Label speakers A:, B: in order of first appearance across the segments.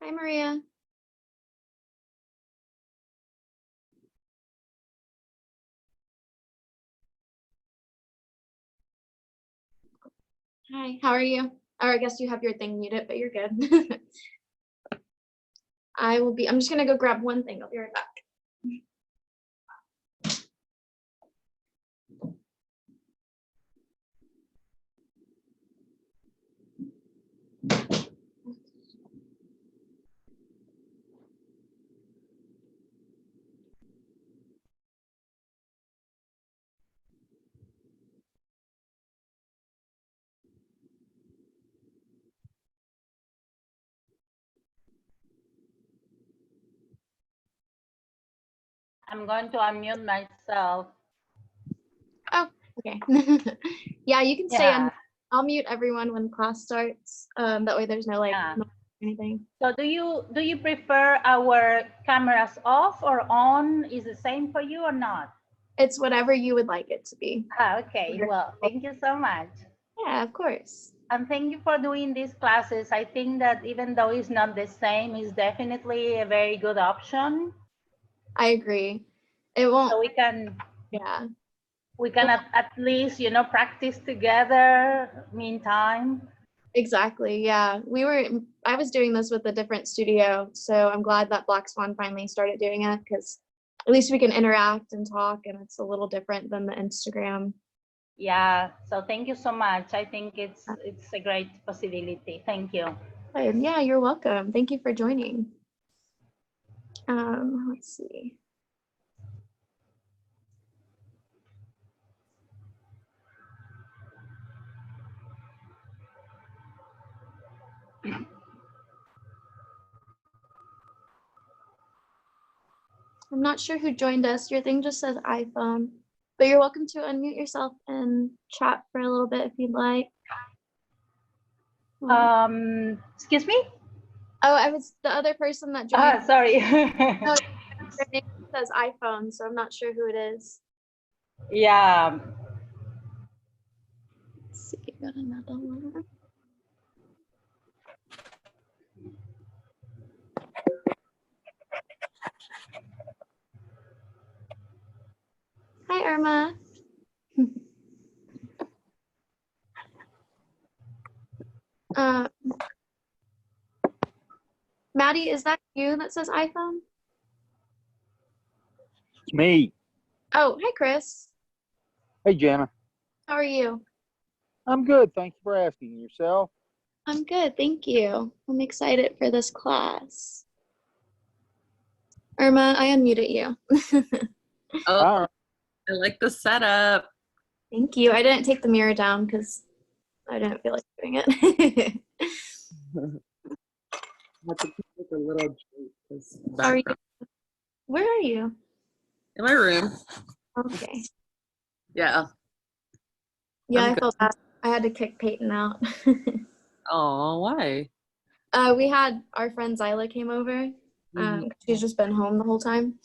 A: Hi, Maria. Hi, how are you? Or I guess you have your thing muted, but you're good. I'm just gonna go grab one thing. I'll be right back.
B: I'm going to unmute myself.
A: Oh, okay. Yeah, you can stay on. I'll mute everyone when class starts. That way there's no anything.
B: So do you prefer our cameras off or on? Is the same for you or not?
A: It's whatever you would like it to be.
B: Okay, well, thank you so much.
A: Yeah, of course.
B: And thank you for doing these classes. I think that even though it's not the same, it's definitely a very good option.
A: I agree. It won't.
B: So we can,
A: yeah.
B: We can at least, practice together meantime.
A: Exactly. Yeah. I was doing this with a different studio. So I'm glad that Black Swan finally started doing it because at least we can interact and talk, and it's a little different than the Instagram.
B: Yeah. So thank you so much. I think it's a great possibility. Thank you.
A: Yeah, you're welcome. Thank you for joining. Let's see. I'm not sure who joined us. Your thing just says iPhone, but you're welcome to unmute yourself and chat for a little bit if you'd like.
B: Excuse me?
A: Oh, I was the other person that joined.
B: Sorry.
A: No, their name says iPhone, so I'm not sure who it is.
B: Yeah.
A: Let's see, got another one. Hi, Irma. Maddie, is that you that says iPhone?
C: It's me.
A: Oh, hi, Chris.
C: Hey, Jenna.
A: How are you?
C: I'm good. Thank you for asking. Yourself?
A: I'm good, thank you. I'm excited for this class. Irma, I unmuted you.
D: Oh, I like the setup.
A: Thank you. I didn't take the mirror down because I didn't feel like doing it.
D: Have to take a little
A: How are you? Where are you?
D: in my room.
A: Okay.
D: Yeah.
A: Yeah, I felt bad. I had to kick Peyton out.
D: Oh, why?
A: We had our friend Zyla came over. She's just been home the whole time.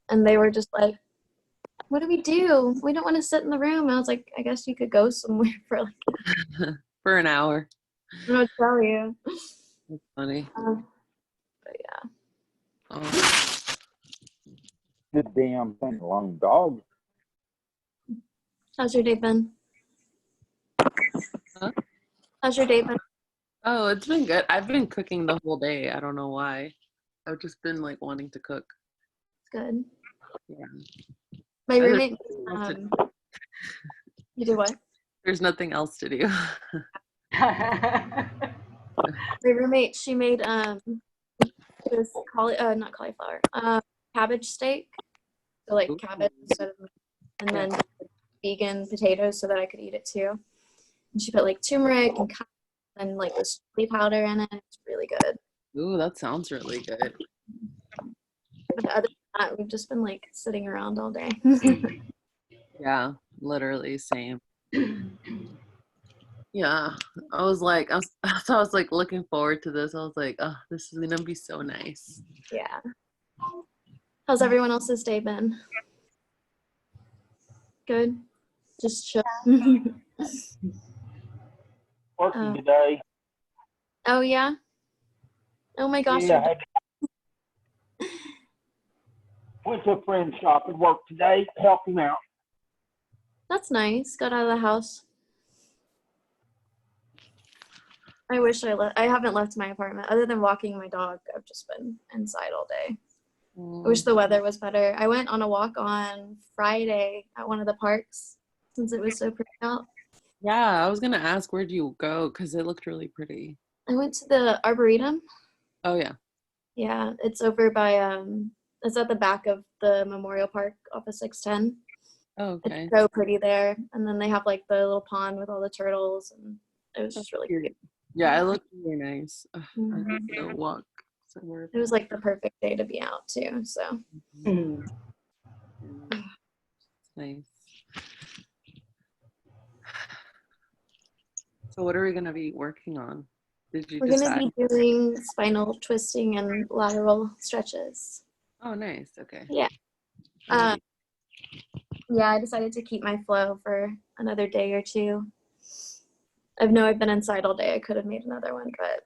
A: And they were just like, what do? We don't want to sit in the room. And I was like, I guess you could go somewhere for like
D: for an hour.
A: I don't know what to tell you.
D: That's funny.
A: But yeah.
D: Oh.
C: Good damn thing, long dog.
A: How's your day been?
D: Huh?
A: How's your day been?
D: Oh, it's been good. I've been cooking the whole day. I don't know why. I've just been like wanting to cook.
A: It's good.
D: Yeah.
A: My roommate, you do what?
D: There's nothing else to do.
A: My roommate, she made this not cauliflower, cabbage steak. So like cabbage instead of, and then vegan potatoes so that I could eat it too. And she put like turmeric and like this chili powder in it. It's really good.
D: Ooh, that sounds really good.
A: But other than that, we've just been like sitting around all day.
D: Yeah, literally same. Yeah, I was like looking forward to this. I was like, oh, this is gonna be so nice.
A: Yeah. How's everyone else's day been? Good. Just chill.
C: Working today.
A: Oh yeah. Oh my gosh.
C: Yeah, went to a friend's shop and worked today to help him out.
A: That's nice. Got out of the house. I wish I haven't left my apartment. Other than walking my dog, I've just been inside all day. I wish the weather was better. I went on a walk on Friday at one of the parks since it was so pretty out.
D: Yeah, I was gonna ask, where'd you go? Because it looked really pretty.
A: I went to the Arboretum.
D: Oh yeah.
A: Yeah, it's over by it's at the back of the Memorial Park off of 610.
D: Oh, okay.
A: It's so pretty there. And then they have like the little pond with all the turtles, and it was just really cute.
D: Yeah, it looked really nice. Ugh, I
A: Mhm.
D: need to go walk somewhere.
A: It was like the perfect day to be out too. So
B: Mhm.
D: It's nice. So what are we gonna be working on? Did you
A: we're gonna
D: decide?
A: be doing spinal twisting and lateral stretches.
D: Oh, nice. Okay.
A: Yeah. Yeah, I decided to keep my flow for another day or two. I know I've been inside all day. I could have made another one, but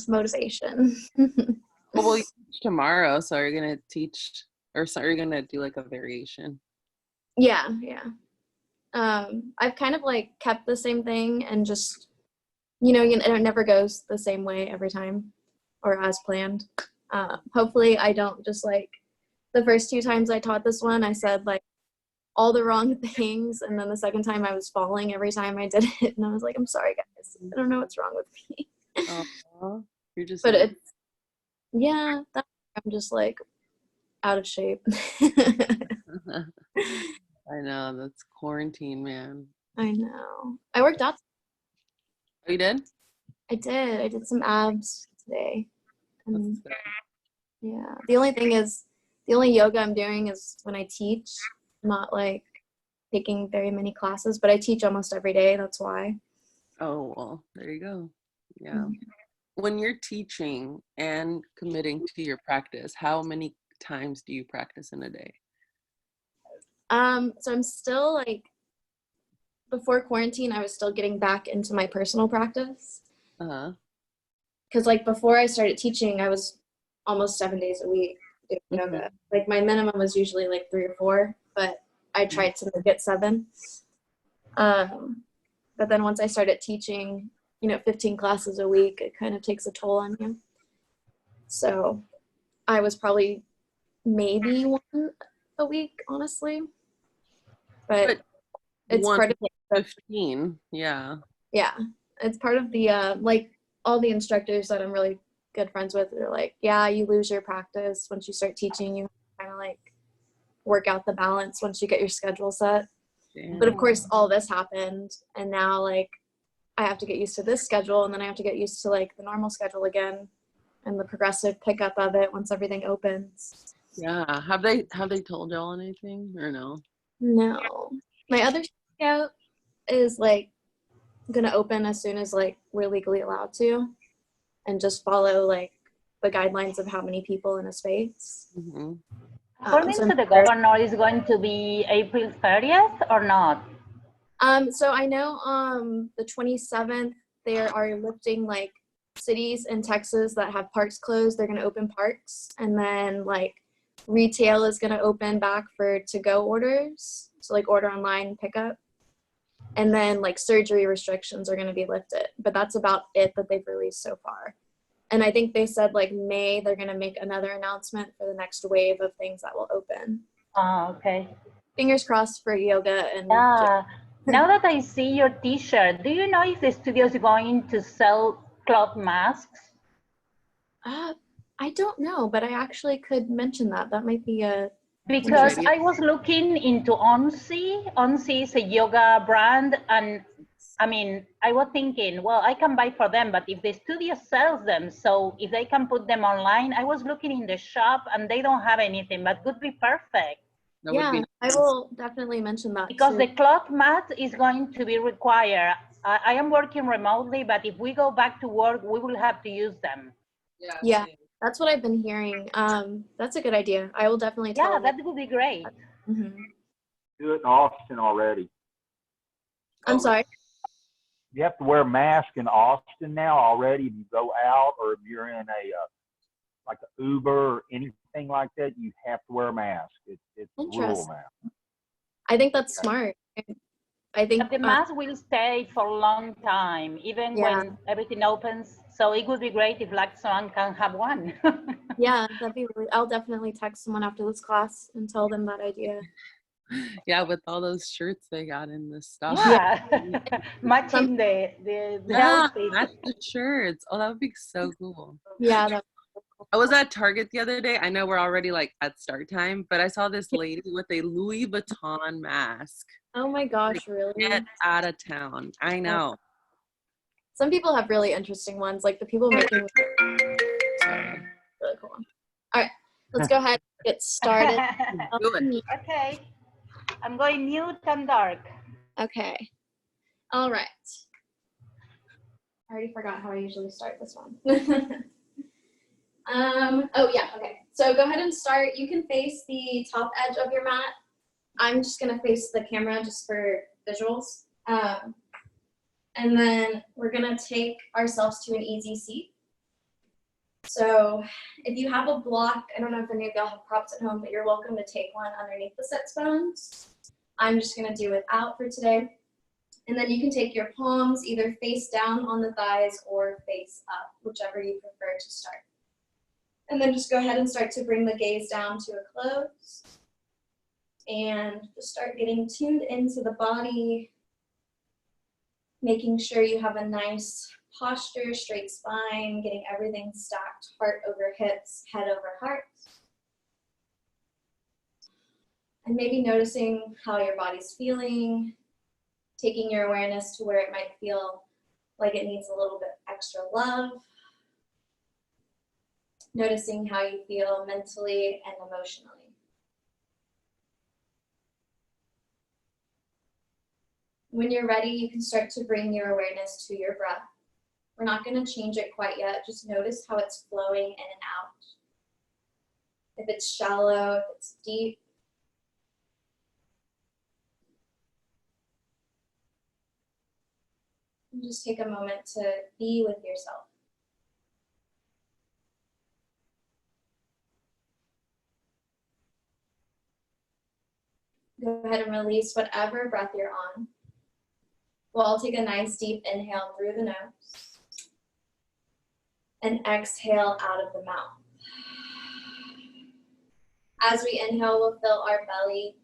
A: motivation.
D: Well, you teach tomorrow, so are you gonna teach, or so are you gonna do like a variation?
A: Yeah. I've kind of like kept the same thing and just, it never goes the same way every time or as planned. Hopefully I don't just like the first 2 times I taught this one, I said like all the wrong things. And then the second time I was falling every time I did it. And I was like, I'm sorry guys. I don't know what's wrong with me.
D: Oh, you're just.
A: But it's, yeah, I'm just like out of shape.
D: I know, that's quarantine, man.
A: I know. I worked out.
D: Oh, you did?
A: I did some abs today. And
D: That's good.
A: yeah. The only yoga I'm doing is when I teach, not like taking very many classes, but I teach almost every day. That's why.
D: Oh, well, there you go. Yeah.
A: Mhm.
D: When you're teaching and committing to your practice, how many times do you practice in a day?
A: So I'm still like, before quarantine, I was still getting back into my personal practice.
D: Uh-huh.
A: Because like before I started teaching, I was almost 7 days a week doing yoga. Like my minimum was usually like 3 or 4, but I tried to make it 7. But then once I started teaching, 15 classes a week, it kind of takes a toll on you. So I was probably maybe 1 a week, honestly. But it's part of the
D: 15, yeah.
A: Yeah, it's part of the like all the instructors that I'm really good friends with are like, yeah, you lose your practice once you start teaching. You kind of like work out the balance once you get your schedule set.
D: Damn.
A: But of course, all this happened, and now like I have to get used to this schedule, and then I have to get used to like the normal schedule again, and the progressive pickup of it once everything opens.
D: Yeah. Have they told y'all anything or no?
A: No, my other scout is like gonna open as soon as like we're legally allowed to, and just follow like the guidelines of how many people in a space.
D: Mm-hmm.
B: According
A: So
B: to the governor, is going to be April 30th or not?
A: So I know the 27th there are lifting like cities in Texas that have parks closed. They're gonna open parks, and then like retail is gonna open back for to-go orders. So like order online, pickup. And then like surgery restrictions are gonna be lifted. But that's about it that they've released so far. And I think they said like May, they're going to make another announcement for the next wave of things that will open.
B: Okay.
A: Fingers crossed for yoga and
B: Yeah. Now that I see your t-shirt, do you know if the studio is going to sell cloth masks?
A: I don't know, but I actually could mention that. That might be a
B: Because
D: idea.
B: I was looking into Onsi. Onsi is a yoga brand, and I mean, I was thinking, well, I can buy for them, but if the studio sells them, so if they can put them online, I was looking in the shop and they don't have anything, but would be perfect.
D: That would be
A: I will definitely mention that
B: Because
A: too.
B: the cloth mat is going to be required. I am working remotely, but if we go back to work, we will have to use them.
A: Yeah, that's what I've been hearing. That's a good idea. I will definitely tell
B: Yeah,
A: them.
B: that would be great.
A: Mm-hmm.
C: Do it in Austin already.
A: I'm sorry.
C: you have to wear a mask in Austin now already if you go out, or if you're in a like an Uber or anything like that, you have to wear a mask. It's rule
A: Interesting.
C: now.
A: I think that's smart. I think
B: But the mask will stay for a long time, even
A: Yeah.
B: when everything opens. So it would be great if like someone can have one.
A: yeah, that'd be really, I'll definitely text someone after this class and tell them that idea.
D: Yeah, with all those shirts they got in this stuff.
B: Yeah, matching the
D: Yeah,
B: outfit.
D: that's the shirts. Oh, that would be so cool.
A: Yeah, that,
D: I was at Target the other day. I know we're already like at start time, but I saw this lady with a Louis Vuitton mask.
A: oh my gosh, really?
D: Get out of town. I know.
A: Some people have really interesting ones, like the people making really cool. All right, let's go ahead and get started.
D: Do it.
B: Okay, I'm going mute and dark.
A: Okay. All right. I already forgot how I usually start this one. Oh yeah, okay. So go ahead and start. You can face the top edge of your mat. I'm just gonna face the camera just for visuals. And then we're gonna take ourselves to an easy seat. So if you have a block, I don't know if any of y'all have props at home, but you're welcome to take one underneath the sits bones. I'm just gonna do without for today. And then you can take your palms either face down on the thighs or face up, whichever you prefer to start. And then just go ahead and start to bring the gaze down to a close. And just start getting tuned into the body, making sure you have a nice posture, straight spine, getting everything stacked, heart over hips, head over heart. And maybe noticing how your body's feeling, taking your awareness to where it might feel like it needs a little bit extra love. Noticing how you feel mentally and emotionally. When you're ready, you can start to bring your awareness to your breath. We're not going to change it quite yet. Just notice how it's flowing in and out. If it's shallow, if it's deep. And just take a moment to be with yourself. Go ahead and release whatever breath you're on. We'll all take a nice deep inhale through the nose and exhale out of the mouth. As we inhale, we'll fill our belly,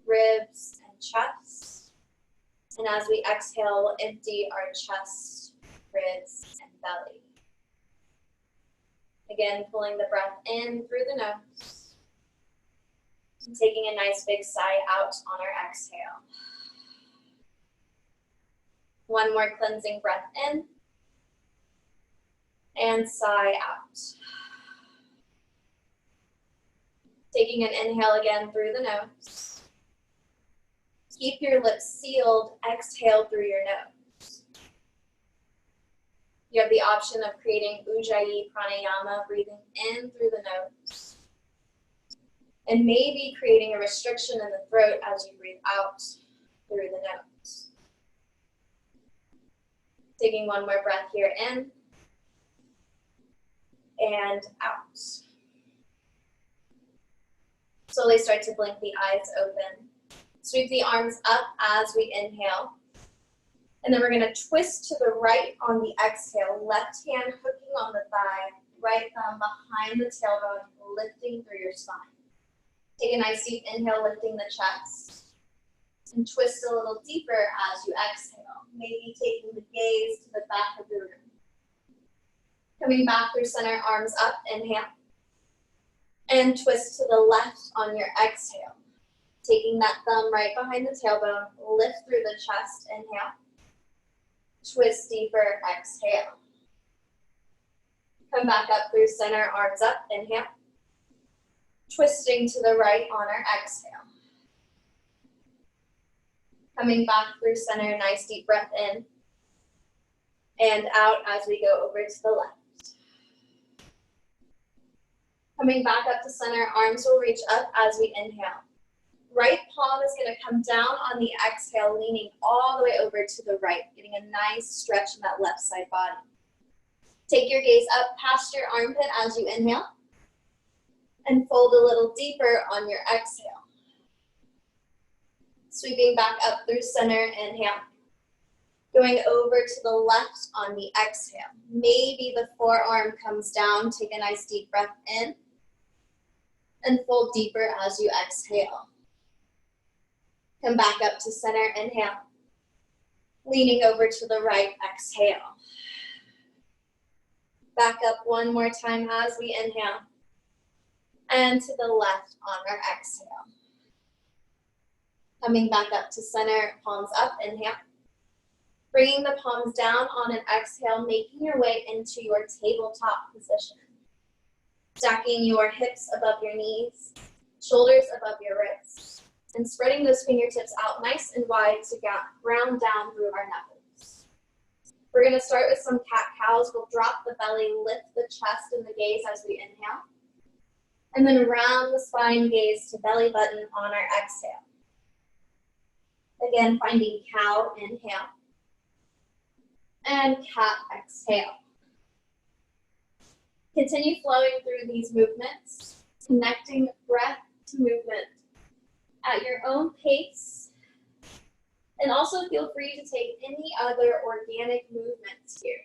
A: ribs, and chest. And as we exhale, we'll empty our chest, ribs, and belly. Again, pulling the breath in through the nose. And taking a nice big sigh out on our exhale. One more cleansing breath in. And sigh out. Taking an inhale again through the nose. Keep your lips sealed. Exhale through your nose. You have the option of creating Ujjayi Pranayama, breathing in through the nose. And maybe creating a restriction in the throat as you breathe out through the nose. Taking one more breath here in and out. Slowly start to blink the eyes open. Sweep the arms up as we inhale. And then we're going to twist to the right on the exhale. Left hand hooking on the thigh, right thumb behind the tailbone, lifting through your spine. Take a nice deep inhale, lifting the chest. And twist a little deeper as you exhale. Maybe taking the gaze to the back of the room. Coming back through center, arms up, inhale. And twist to the left on your exhale. Taking that thumb right behind the tailbone, lift through the chest, inhale. Twist deeper, exhale. Come back up through center, arms up, inhale. Twisting to the right on our exhale. Coming back through center, nice deep breath in. And out as we go over to the left. Coming back up to center, arms will reach up as we inhale. Right palm is going to come down on the exhale, leaning all the way over to the right, getting a nice stretch in that left side body. Take your gaze up past your armpit as you inhale, and fold a little deeper on your exhale. Sweeping back up through center, inhale. Going over to the left on the exhale. Maybe the forearm comes down, take a nice deep breath in, and fold deeper as you exhale. Come back up to center, inhale. Leaning over to the right, exhale. Back up one more time as we inhale. And to the left on our exhale. Coming back up to center, palms up, inhale. Bringing the palms down on an exhale, making your way into your tabletop position. Stacking your hips above your knees, shoulders above your wrists, and spreading those fingertips out nice and wide to ground down through our knuckles. We're going to start with some cat-cows. We'll drop the belly, lift the chest and the gaze as we inhale. And then round the spine, gaze to belly button on our exhale. Again, finding cow, inhale. And cat, exhale. Continue flowing through these movements, connecting breath to movement at your own pace. And also feel free to take any other organic movements here.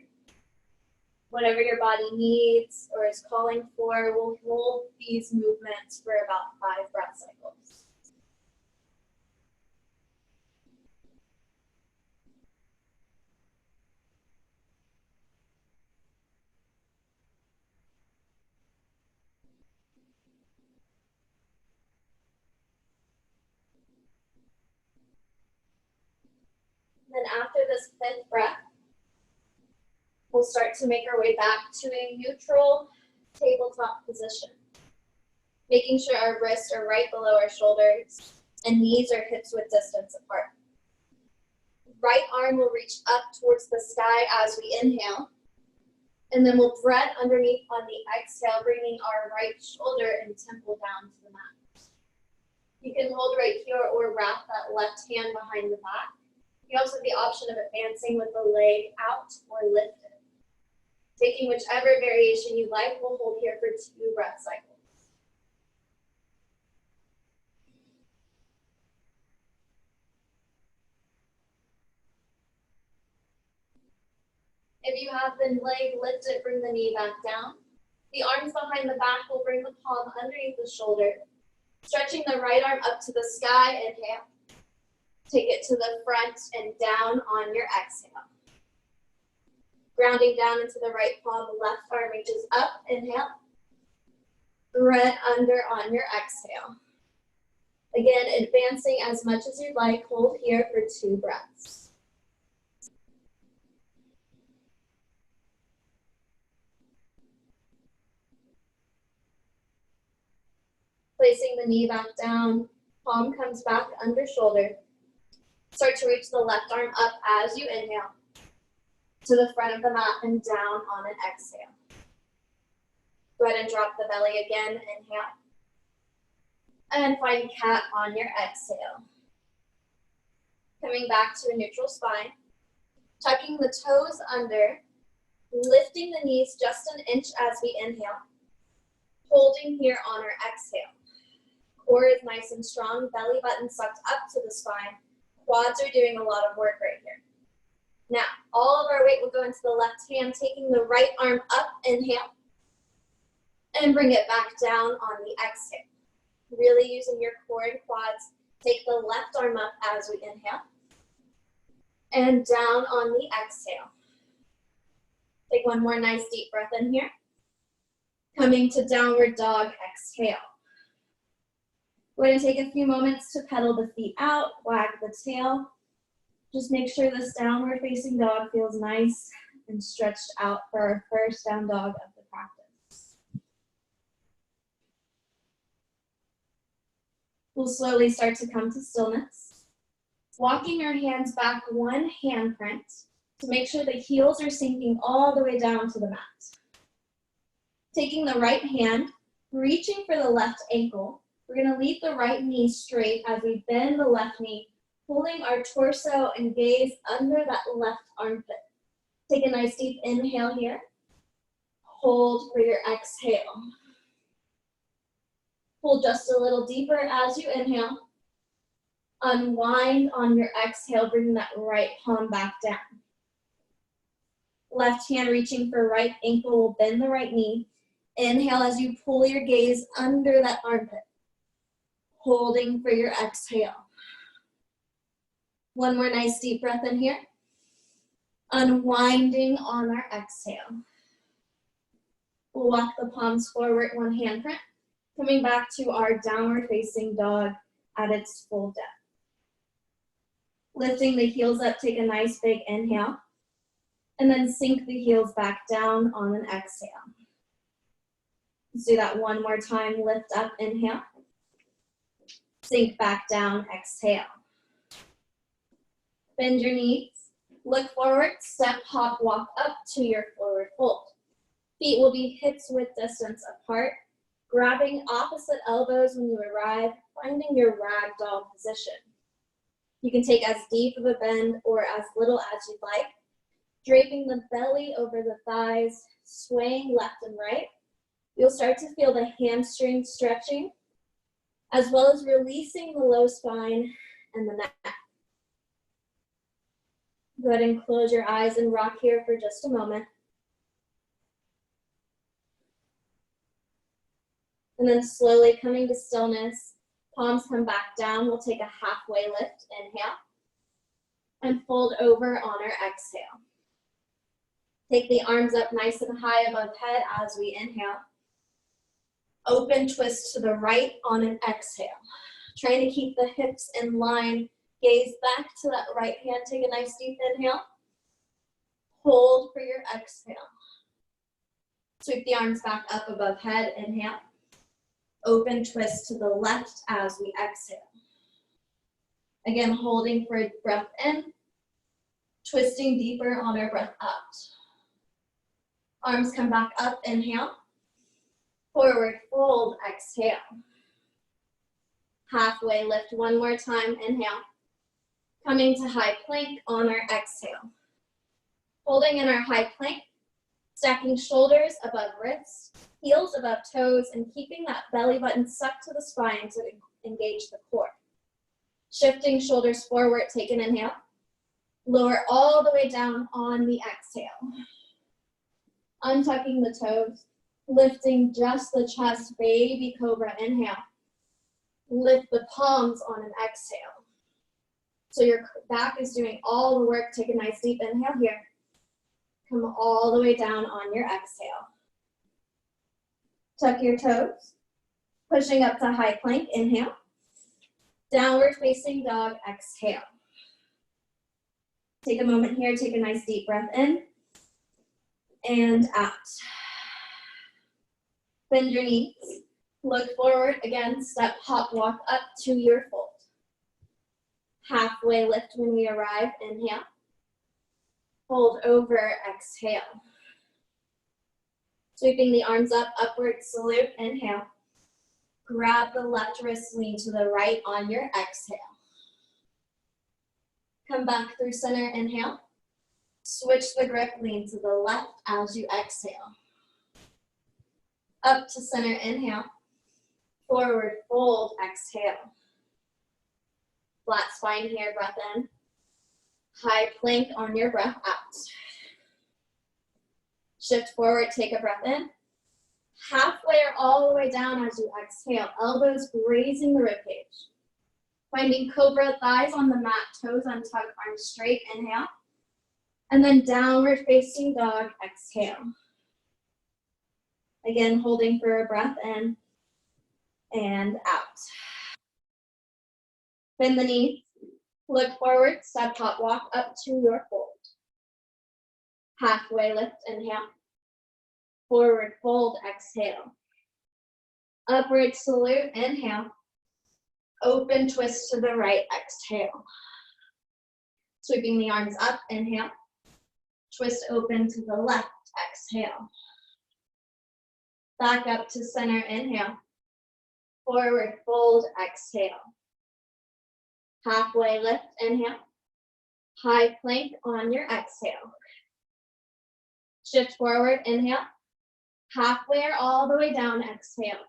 A: Whatever your body needs or is calling for, we'll hold these movements for about 5 breath cycles. Then after this 5th breath, we'll start to make our way back to a neutral tabletop position. Making sure our wrists are right below our shoulders and knees or hips width distance apart. Right arm will reach up towards the sky as we inhale. And then we'll thread underneath on the exhale, bringing our right shoulder and temple down to the mat. You can hold right here or wrap that left hand behind the back. You also have the option of advancing with the leg out or lifted. Taking whichever variation you like, we'll hold here for 2 breath cycles. If you have the leg lifted, bring the knee back down. The arms behind the back will bring the palm underneath the shoulder. Stretching the right arm up to the sky, inhale. Take it to the front and down on your exhale. Grounding down into the right palm, the left arm reaches up, inhale. Thread under on your exhale. Again, advancing as much as you'd like, hold here for 2 breaths. Placing the knee back down, palm comes back under shoulder. Start to reach the left arm up as you inhale to the front of the mat and down on an exhale. Go ahead and drop the belly again, inhale. And find cat on your exhale. Coming back to a neutral spine, tucking the toes under, lifting the knees just an inch as we inhale, holding here on our exhale. Core is nice and strong, belly button sucked up to the spine. Quads are doing a lot of work right here. Now, all of our weight will go into the left hand, taking the right arm up, inhale, and bring it back down on the exhale. Really using your core and quads. Take the left arm up as we inhale, and down on the exhale. Take one more nice deep breath in here. Coming to downward dog, exhale. We're going to take a few moments to pedal the feet out, wag the tail. Just make sure this downward facing dog feels nice and stretched out for our first down dog of the practice. We'll slowly start to come to stillness. Walking your hands back 1 handprint to make sure the heels are sinking all the way down to the mat. Taking the right hand, reaching for the left ankle, We're gonna leave the right knee straight as we bend the left knee, pulling our torso and gaze under that left armpit. Take a nice deep inhale here. Hold for your exhale. Pull just a little deeper as you inhale. Unwind on your exhale, bringing that right palm back down. Left hand reaching for right ankle, will bend the right knee. Inhale as you pull your gaze under that armpit. Holding for your exhale. One more nice deep breath in here. Unwinding on our exhale. We'll walk the palms forward, one handprint. Coming back to our downward facing dog at its full depth. Lifting the heels up, take a nice big inhale. And then sink the heels back down on an exhale. Let's do that one more time. Lift up, inhale. Sink back down, exhale. Bend your knees. Look forward, step, hop, walk up to your forward fold. Feet will be hips width distance apart. Grabbing opposite elbows when you arrive, finding your ragdoll position. You can take as deep of a bend or as little as you'd like. Draping the belly over the thighs, swaying left and right. You'll start to feel the hamstrings stretching, as well as releasing the low spine and the neck. Go ahead and close your eyes and rock here for just a moment. And then slowly coming to stillness, palms come back down. We'll take a halfway lift, inhale, and fold over on our exhale. Take the arms up nice and high above head as we inhale. Open twist to the right on an exhale. Trying to keep the hips in line. Gaze back to that right hand. Take a nice deep inhale. Hold for your exhale. Sweep the arms back up above head. Inhale. Open twist to the left as we exhale. Again, holding for a breath in. Twisting deeper on our breath out. Arms come back up. Inhale. Forward fold. Exhale. Halfway lift one more time. Inhale. Coming to high plank on our exhale. Holding in our high plank, stacking shoulders above wrists, heels above toes, and keeping that belly button sucked to the spine to engage the core. Shifting shoulders forward, take an inhale. Lower all the way down on the exhale. Untucking the toes, lifting just the chest, baby cobra, inhale. Lift the palms on an exhale. So your back is doing all the work. Take a nice deep inhale here. Come all the way down on your exhale. Tuck your toes. Pushing up to high plank, inhale. Downward facing dog, exhale. Take a moment here, take a nice deep breath in and out. Bend your knees. Look forward, again, step, hop, walk up to your fold. Halfway lift when we arrive, inhale. Hold over, exhale. Sweeping the arms up, upward salute, inhale. Grab the left wrist, lean to the right on your exhale. Come back through center, inhale. Switch the grip, lean to the left as you exhale. Up to center, inhale. Forward fold, exhale. Flat spine here, breath in. High plank on your breath out. Shift forward, take a breath in. Halfway or all the way down as you exhale. Elbows grazing the ribcage. Finding cobra, thighs on the mat, toes untucked, arms straight, inhale. And then downward facing dog, exhale. Again, holding for a breath in and out. Bend the knees, look forward, step, hop, walk up to your fold. Halfway lift, inhale. Forward fold, exhale. Upward salute, inhale. Open twist to the right, exhale. Sweeping the arms up, inhale. Twist open to the left, exhale. Back up to center, inhale. Forward fold, exhale. Halfway lift, inhale. High plank on your exhale. Shift forward, inhale. Halfway or all the way down, exhale.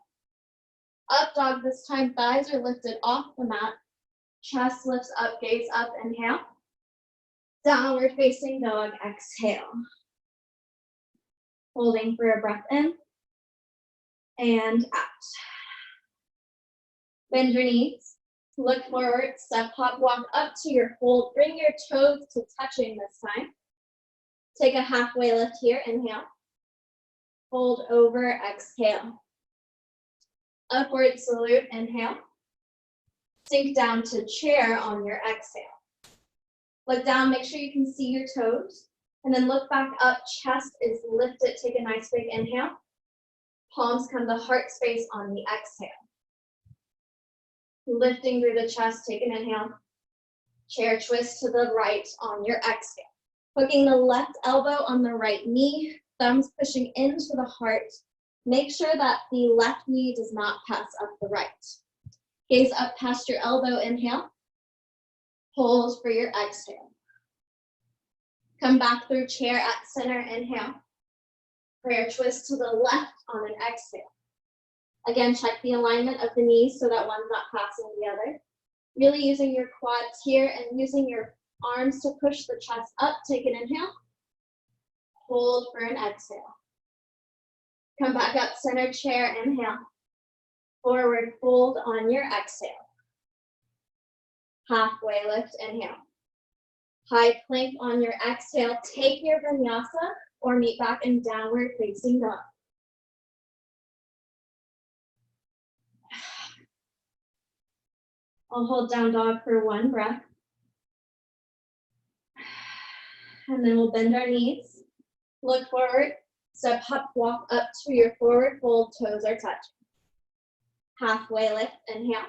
A: Up dog this time, thighs are lifted off the mat. Chest lifts up, gaze up, inhale. Downward facing dog, exhale. Holding for a breath in and out. Bend your knees, look forward, step, hop, walk up to your hold. Bring your toes to touching this time. Take a halfway lift here, inhale. Hold over, exhale. Upward salute, inhale. Sink down to chair on your exhale. Look down, make sure you can see your toes. And then look back up, chest is lifted. Take a nice big inhale. Palms come to heart space on the exhale. Lifting through the chest, take an inhale. Chair twist to the right on your exhale. Hooking the left elbow on the right knee, thumbs pushing into the heart. Make sure that the left knee does not pass up the right. Gaze up past your elbow, inhale. Hold for your exhale. Come back through chair at center, inhale. Prayer twist to the left on an exhale. Again, check the alignment of the knees so that one's not passing the other. Really using your quads here and using your arms to push the chest up. Take an inhale. Hold for an exhale. Come back up, center chair, inhale. Forward fold on your exhale. Halfway lift, inhale. High plank on your exhale. Take your vinyasa or meet back in downward facing dog. I'll hold down dog for one breath. And then we'll bend our knees. Look forward. Step, hop, walk up to your forward fold. Toes are touching. Halfway lift, inhale.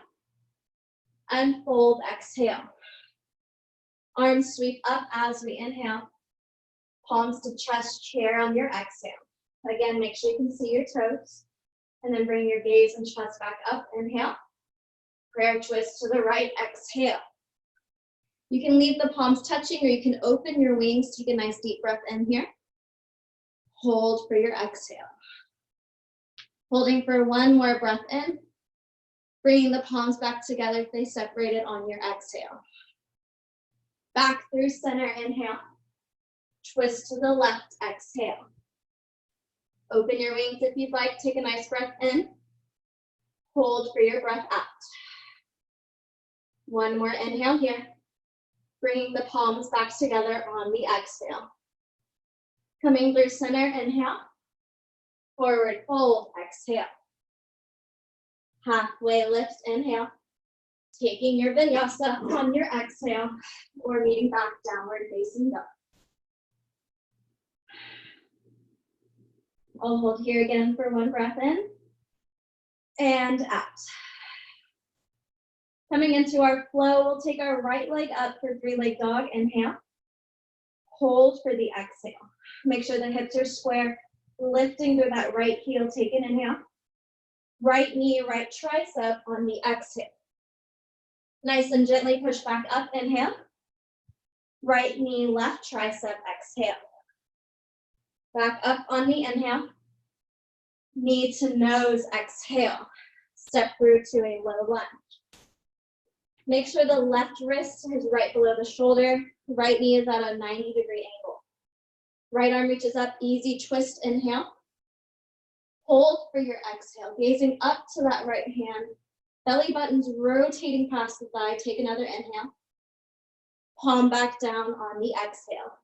A: Unfold, exhale. Arms sweep up as we inhale. Palms to chest, chair on your exhale. Again, make sure you can see your toes. And then bring your gaze and chest back up. Inhale. Prayer twist to the right, exhale. You can leave the palms touching or you can open your wings. Take a nice deep breath in here. Hold for your exhale. Holding for one more breath in. Bringing the palms back together if they separated on your exhale. Back through center, inhale. Twist to the left, exhale. Open your wings if you'd like. Take a nice breath in. Hold for your breath out. One more inhale here. Bringing the palms back together on the exhale. Coming through center, inhale. Forward fold, exhale. Halfway lift, inhale. Taking your vinyasa on your exhale or meeting back downward facing dog. I'll hold here again for one breath in and out. Coming into our flow, we'll take our right leg up for three-leg dog. Inhale. Hold for the exhale. Make sure the hips are square. Lifting through that right heel. Take an inhale. Right knee, right tricep on the exhale. Nice and gently push back up. Inhale. Right knee, left tricep. Exhale. Back up on the inhale. Knee to nose. Exhale. Step through to a low lunge. Make sure the left wrist is right below the shoulder. Right knee is at a 90-degree angle. Right arm reaches up, easy twist, inhale. Hold for your exhale, gazing up to that right hand. Belly button's rotating past the thigh. Take another inhale. Palm back down on the exhale.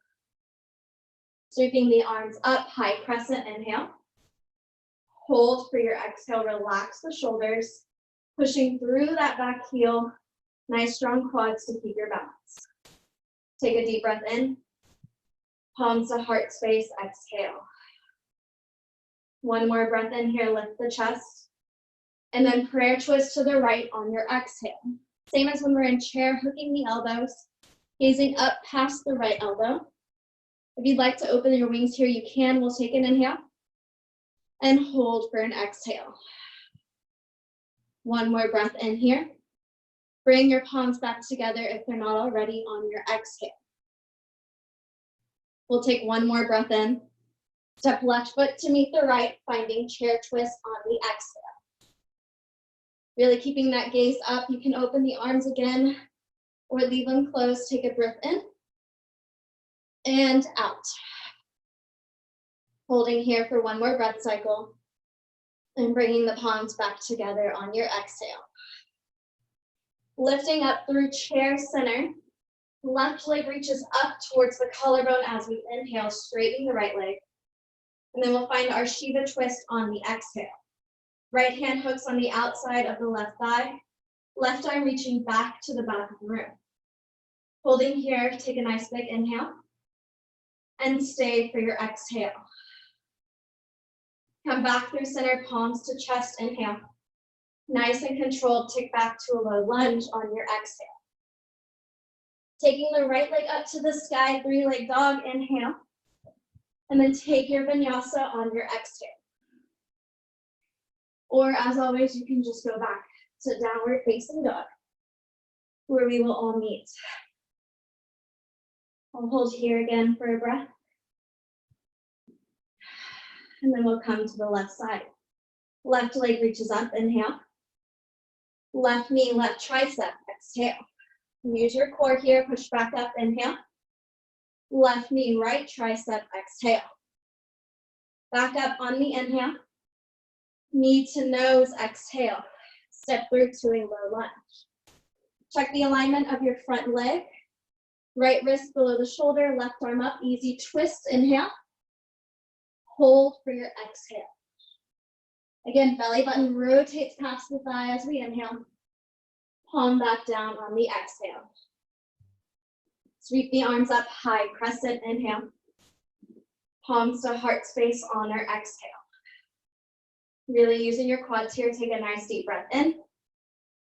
A: Sweeping the arms up, high crescent, inhale. Hold for your exhale, relax the shoulders. Pushing through that back heel. Nice strong quads to keep your balance. Take a deep breath in. Palms to heart space, exhale. One more breath in here, lift the chest. And then prayer twist to the right on your exhale. Same as when we're in chair, hooking the elbows, gazing up past the right elbow. If you'd like to open your wings here, you can. We'll take an inhale and hold for an exhale. One more breath in here. Bring your palms back together if they're not already on your exhale. We'll take one more breath in. Step left foot to meet the right, finding chair twist on the exhale. Really keeping that gaze up. You can open the arms again or leave them closed. Take a breath in and out. Holding here for one more breath cycle and bringing the palms back together on your exhale. Lifting up through chair center. Left leg reaches up towards the collarbone as we inhale, straightening the right leg. And then we'll find our Shiva twist on the exhale. Right hand hooks on the outside of the left thigh. Left arm reaching back to the back of the room. Holding here, take a nice big inhale. And stay for your exhale. Come back through center, palms to chest, inhale. Nice and controlled, tick back to a low lunge on your exhale. Taking the right leg up to the sky, three-leg dog, inhale. And then take your vinyasa on your exhale. Or as always, you can just go back to downward facing dog, where we will all meet. I'll hold here again for a breath. And then we'll come to the left side. Left leg reaches up, inhale. Left knee, left tricep, exhale. Use your core here, push back up, inhale. Left knee, right tricep, exhale. Back up on the inhale. Knee to nose, exhale. Step through to a low lunge. Check the alignment of your front leg. Right wrist below the shoulder, left arm up, easy twist, inhale. Hold for your exhale. Again, belly button rotates past the thigh as we inhale. Palm back down on the exhale. Sweep the arms up high, crescent, inhale. Palms to heart space on our exhale. Really using your quads here, take a nice deep breath in.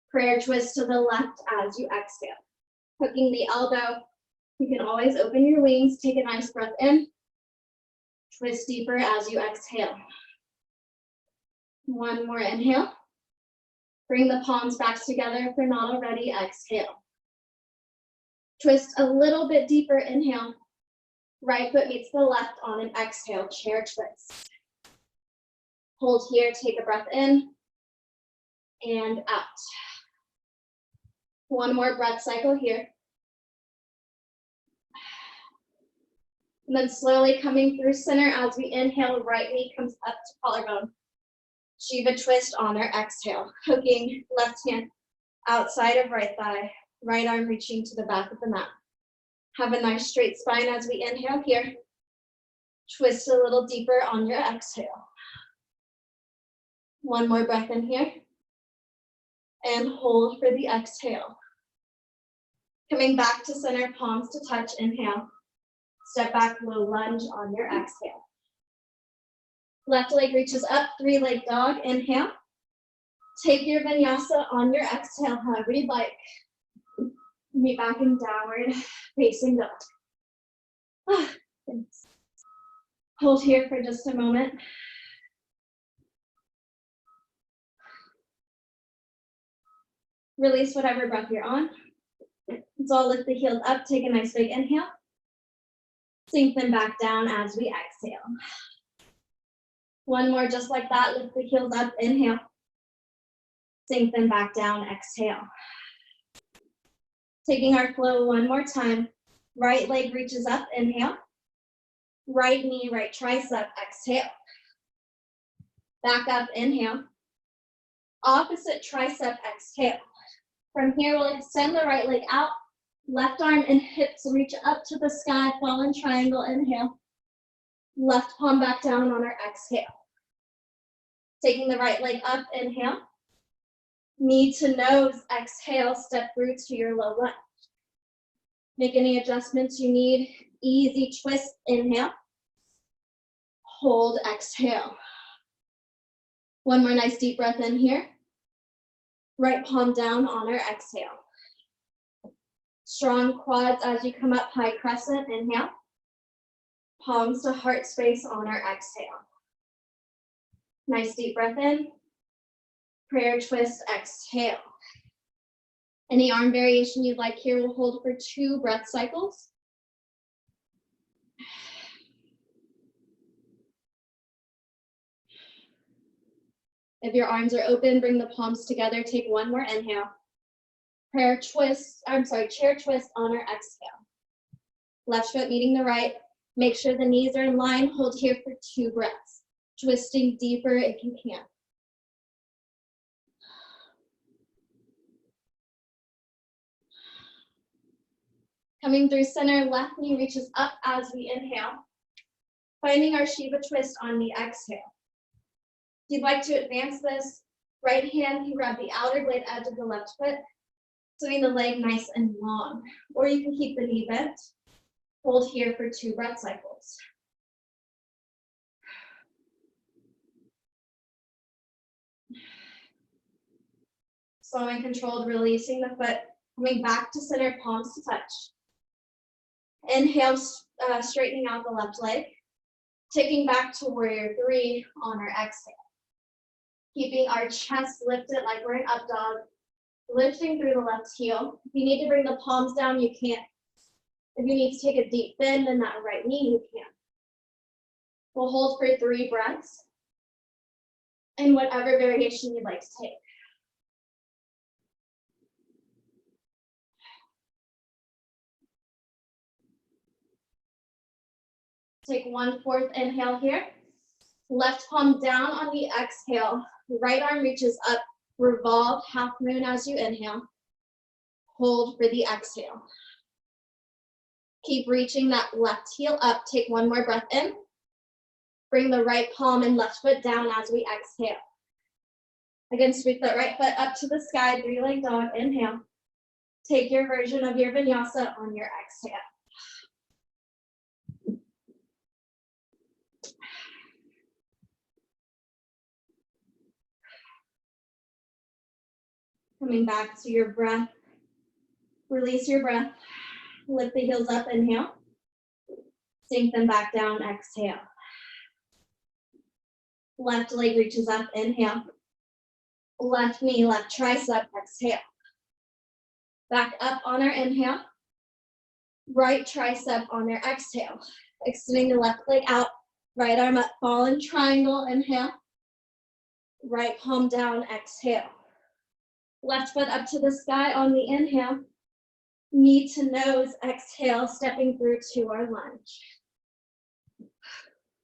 A: Prayer twist to the left as you exhale. Hooking the elbow. You can always open your wings, take a nice breath in. Twist deeper as you exhale. One more inhale. Bring the palms back together if they're not already, exhale. Twist a little bit deeper, inhale. Right foot meets the left on an exhale, chair twist. Hold here, take a breath in and out. One more breath cycle here. And then slowly coming through center as we inhale, right knee comes up to collarbone. Shiva twist on our exhale, hooking left hand outside of right thigh, right arm reaching to the back of the mat. Have a nice straight spine as we inhale here. Twist a little deeper on your exhale. One more breath in here. And hold for the exhale. Coming back to center, palms to touch, inhale. Step back, low lunge on your exhale. Left leg reaches up, three-leg dog, inhale. Take your vinyasa on your exhale, however you'd like. Meet back in downward facing dog. Hold here for just a moment. Release whatever breath you're on. Let's all lift the heels up, take a nice big inhale. Sink them back down as we exhale. One more just like that, lift the heels up, inhale. Sink them back down, exhale. Taking our flow one more time. Right leg reaches up, inhale. Right knee, right tricep, exhale. Back up, inhale. Opposite tricep, exhale. From here, we'll extend the right leg out. Left arm and hips reach up to the sky, fallen triangle, inhale. Left palm back down on our exhale. Taking the right leg up, inhale. Knee to nose, exhale, step through to your low lunge. Make any adjustments you need. Easy twist, inhale. Hold, exhale. One more nice deep breath in here. Right palm down on our exhale. Strong quads as you come up, high crescent, inhale. Palms to heart space on our exhale. Nice deep breath in. Prayer twist, exhale. Any arm variation you'd like here, we'll hold for 2 breath cycles. If your arms are open, bring the palms together, take 1 more inhale. Chair twist on our exhale. Left foot meeting the right. Make sure the knees are in line. Hold here for 2 breaths. Twisting deeper if you can. Coming through center, left knee reaches up as we inhale. Finding our Shiva twist on the exhale. If you'd like to advance this, right hand can grab the outer blade edge of the left foot, swing the leg nice and long. Or you can keep the knee bent. Hold here for 2 breath cycles. Slow and controlled, releasing the foot, coming back to center, palms to touch. Inhale, straightening out the left leg. Taking back to warrior 3 on our exhale. Keeping our chest lifted like we're in up dog. Lifting through the left heel. If you need to bring the palms down, you can. If you need to take a deep bend in that right knee, you can. We'll hold for 3 breaths in whatever variation you'd like to take. Take 1/4 inhale here. Left palm down on the exhale. Right arm reaches up. Revolve half moon as you inhale. Hold for the exhale. Keep reaching that left heel up. Take 1 more breath in. Bring the right palm and left foot down as we exhale. Again, sweep that right foot up to the sky, 3-leg dog, inhale. Take your version of your vinyasa on your exhale. Coming back to your breath. Release your breath. Lift the heels up, inhale. Sink them back down, exhale. Left leg reaches up, inhale. Left knee, left tricep, exhale. Back up on our inhale. Right tricep on our exhale. Extending the left leg out. Right arm up, fallen triangle, inhale. Right palm down, exhale. Left foot up to the sky on the inhale. Knee to nose, exhale, stepping through to our lunge.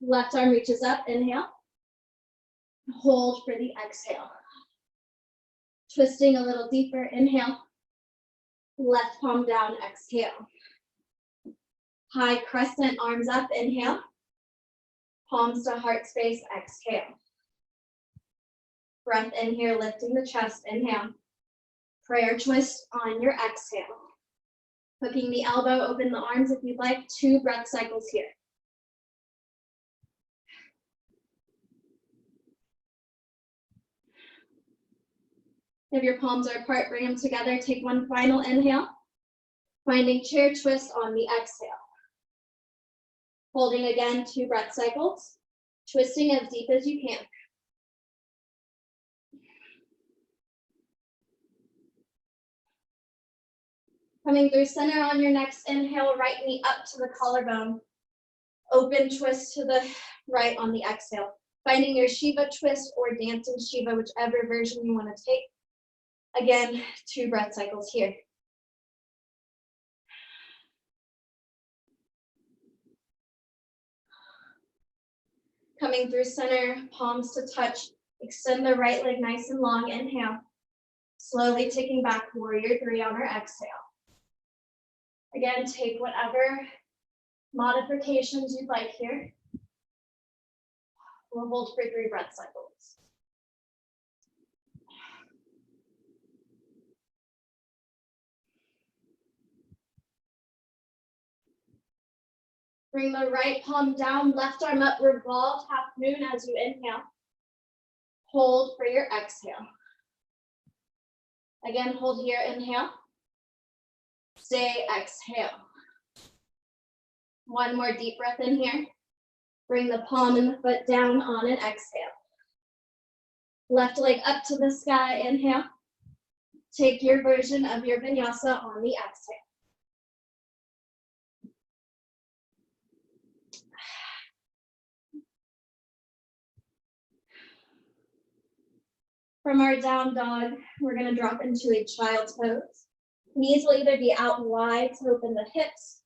A: Left arm reaches up, inhale. Hold for the exhale. Twisting a little deeper, inhale. Left palm down, exhale. High crescent, arms up, inhale. Palms to heart space, exhale. Breath in here, lifting the chest, inhale. Prayer twist on your exhale. Hooking the elbow, open the arms if you'd like. 2 breath cycles here. If your palms are apart, bring them together. Take 1 final inhale. Finding chair twist on the exhale. Holding again, 2 breath cycles. Twisting as deep as you can. Coming through center on your next inhale, right knee up to the collarbone. Open twist to the right on the exhale. Finding your Shiva twist or dancing Shiva, whichever version you want to take. Again, 2 breath cycles here. Coming through center, palms to touch. Extend the right leg nice and long, inhale. Slowly taking back warrior 3 on our exhale. Again, take whatever modifications you'd like here. We'll hold for 3 breath cycles. Bring the right palm down, left arm up, revolve half moon as you inhale. Hold for your exhale. Again, hold here, inhale. Stay, exhale. 1 more deep breath in here. Bring the palm and the foot down on an exhale. Left leg up to the sky, inhale. Take your version of your vinyasa on the exhale. From our down dog, we're gonna drop into a child's pose. Knees will either be out wide to open the hips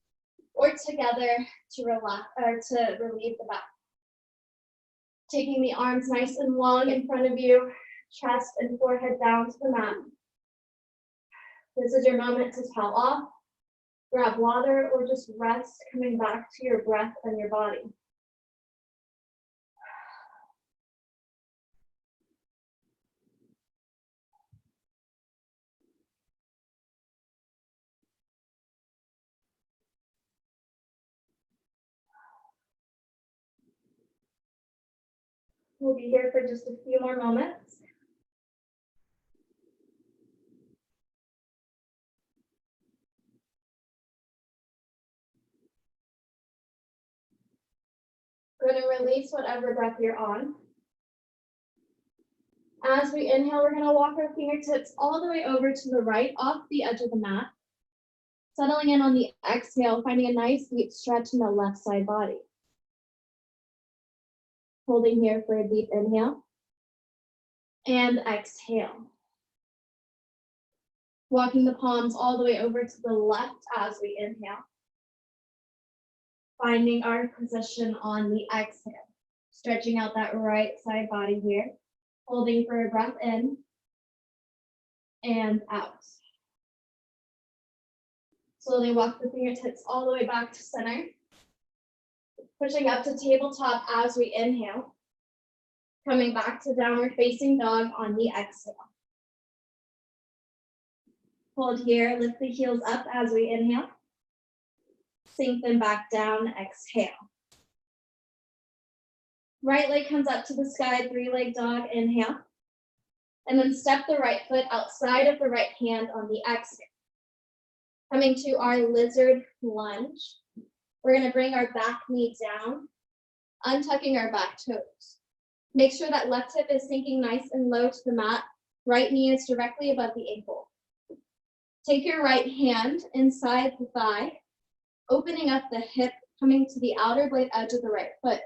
A: or together to relax or to relieve the back. Taking the arms nice and long in front of you, chest and forehead down to the mat. This is your moment to towel off, grab water, or just rest, coming back to your breath and your body. We'll be here for just a few more moments. We're going to release whatever breath you're on. As we inhale, we're going to walk our fingertips all the way over to the right off the edge of the mat. Settling in on the exhale, finding a nice deep stretch in the left side body. Holding here for a deep inhale. And exhale. Walking the palms all the way over to the left as we inhale. Finding our position on the exhale. Stretching out that right side body here. Holding for a breath in and out. Slowly walk the fingertips all the way back to center. Pushing up to tabletop as we inhale. Coming back to downward facing dog on the exhale. Hold here, lift the heels up as we inhale. Sink them back down, exhale. Right leg comes up to the sky, three-leg dog, inhale. And then step the right foot outside of the right hand on the exhale. Coming to our lizard lunge. We're gonna bring our back knee down, untucking our back toes. Make sure that left hip is sinking nice and low to the mat. Right knee is directly above the ankle. Take your right hand inside the thigh, opening up the hip, coming to the outer blade edge of the right foot.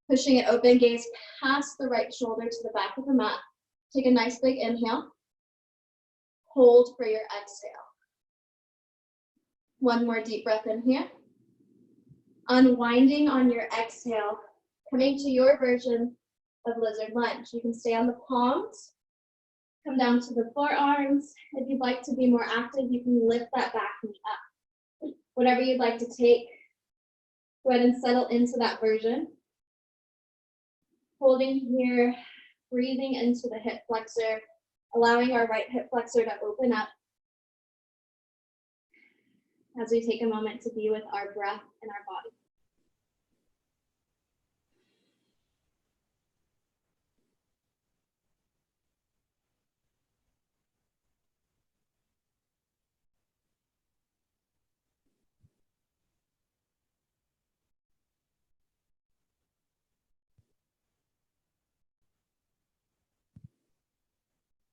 A: Pushing it open, gaze past the right shoulder to the back of the mat. Take a nice big inhale. Hold for your exhale. One more deep breath in here. Unwinding on your exhale, coming to your version of lizard lunge. You can stay on the palms, come down to the forearms. If you'd like to be more active, you can lift that back knee up. Whatever you'd like to take, go ahead and settle into that version. Holding here, breathing into the hip flexor, allowing our right hip flexor to open up as we take a moment to be with our breath and our body.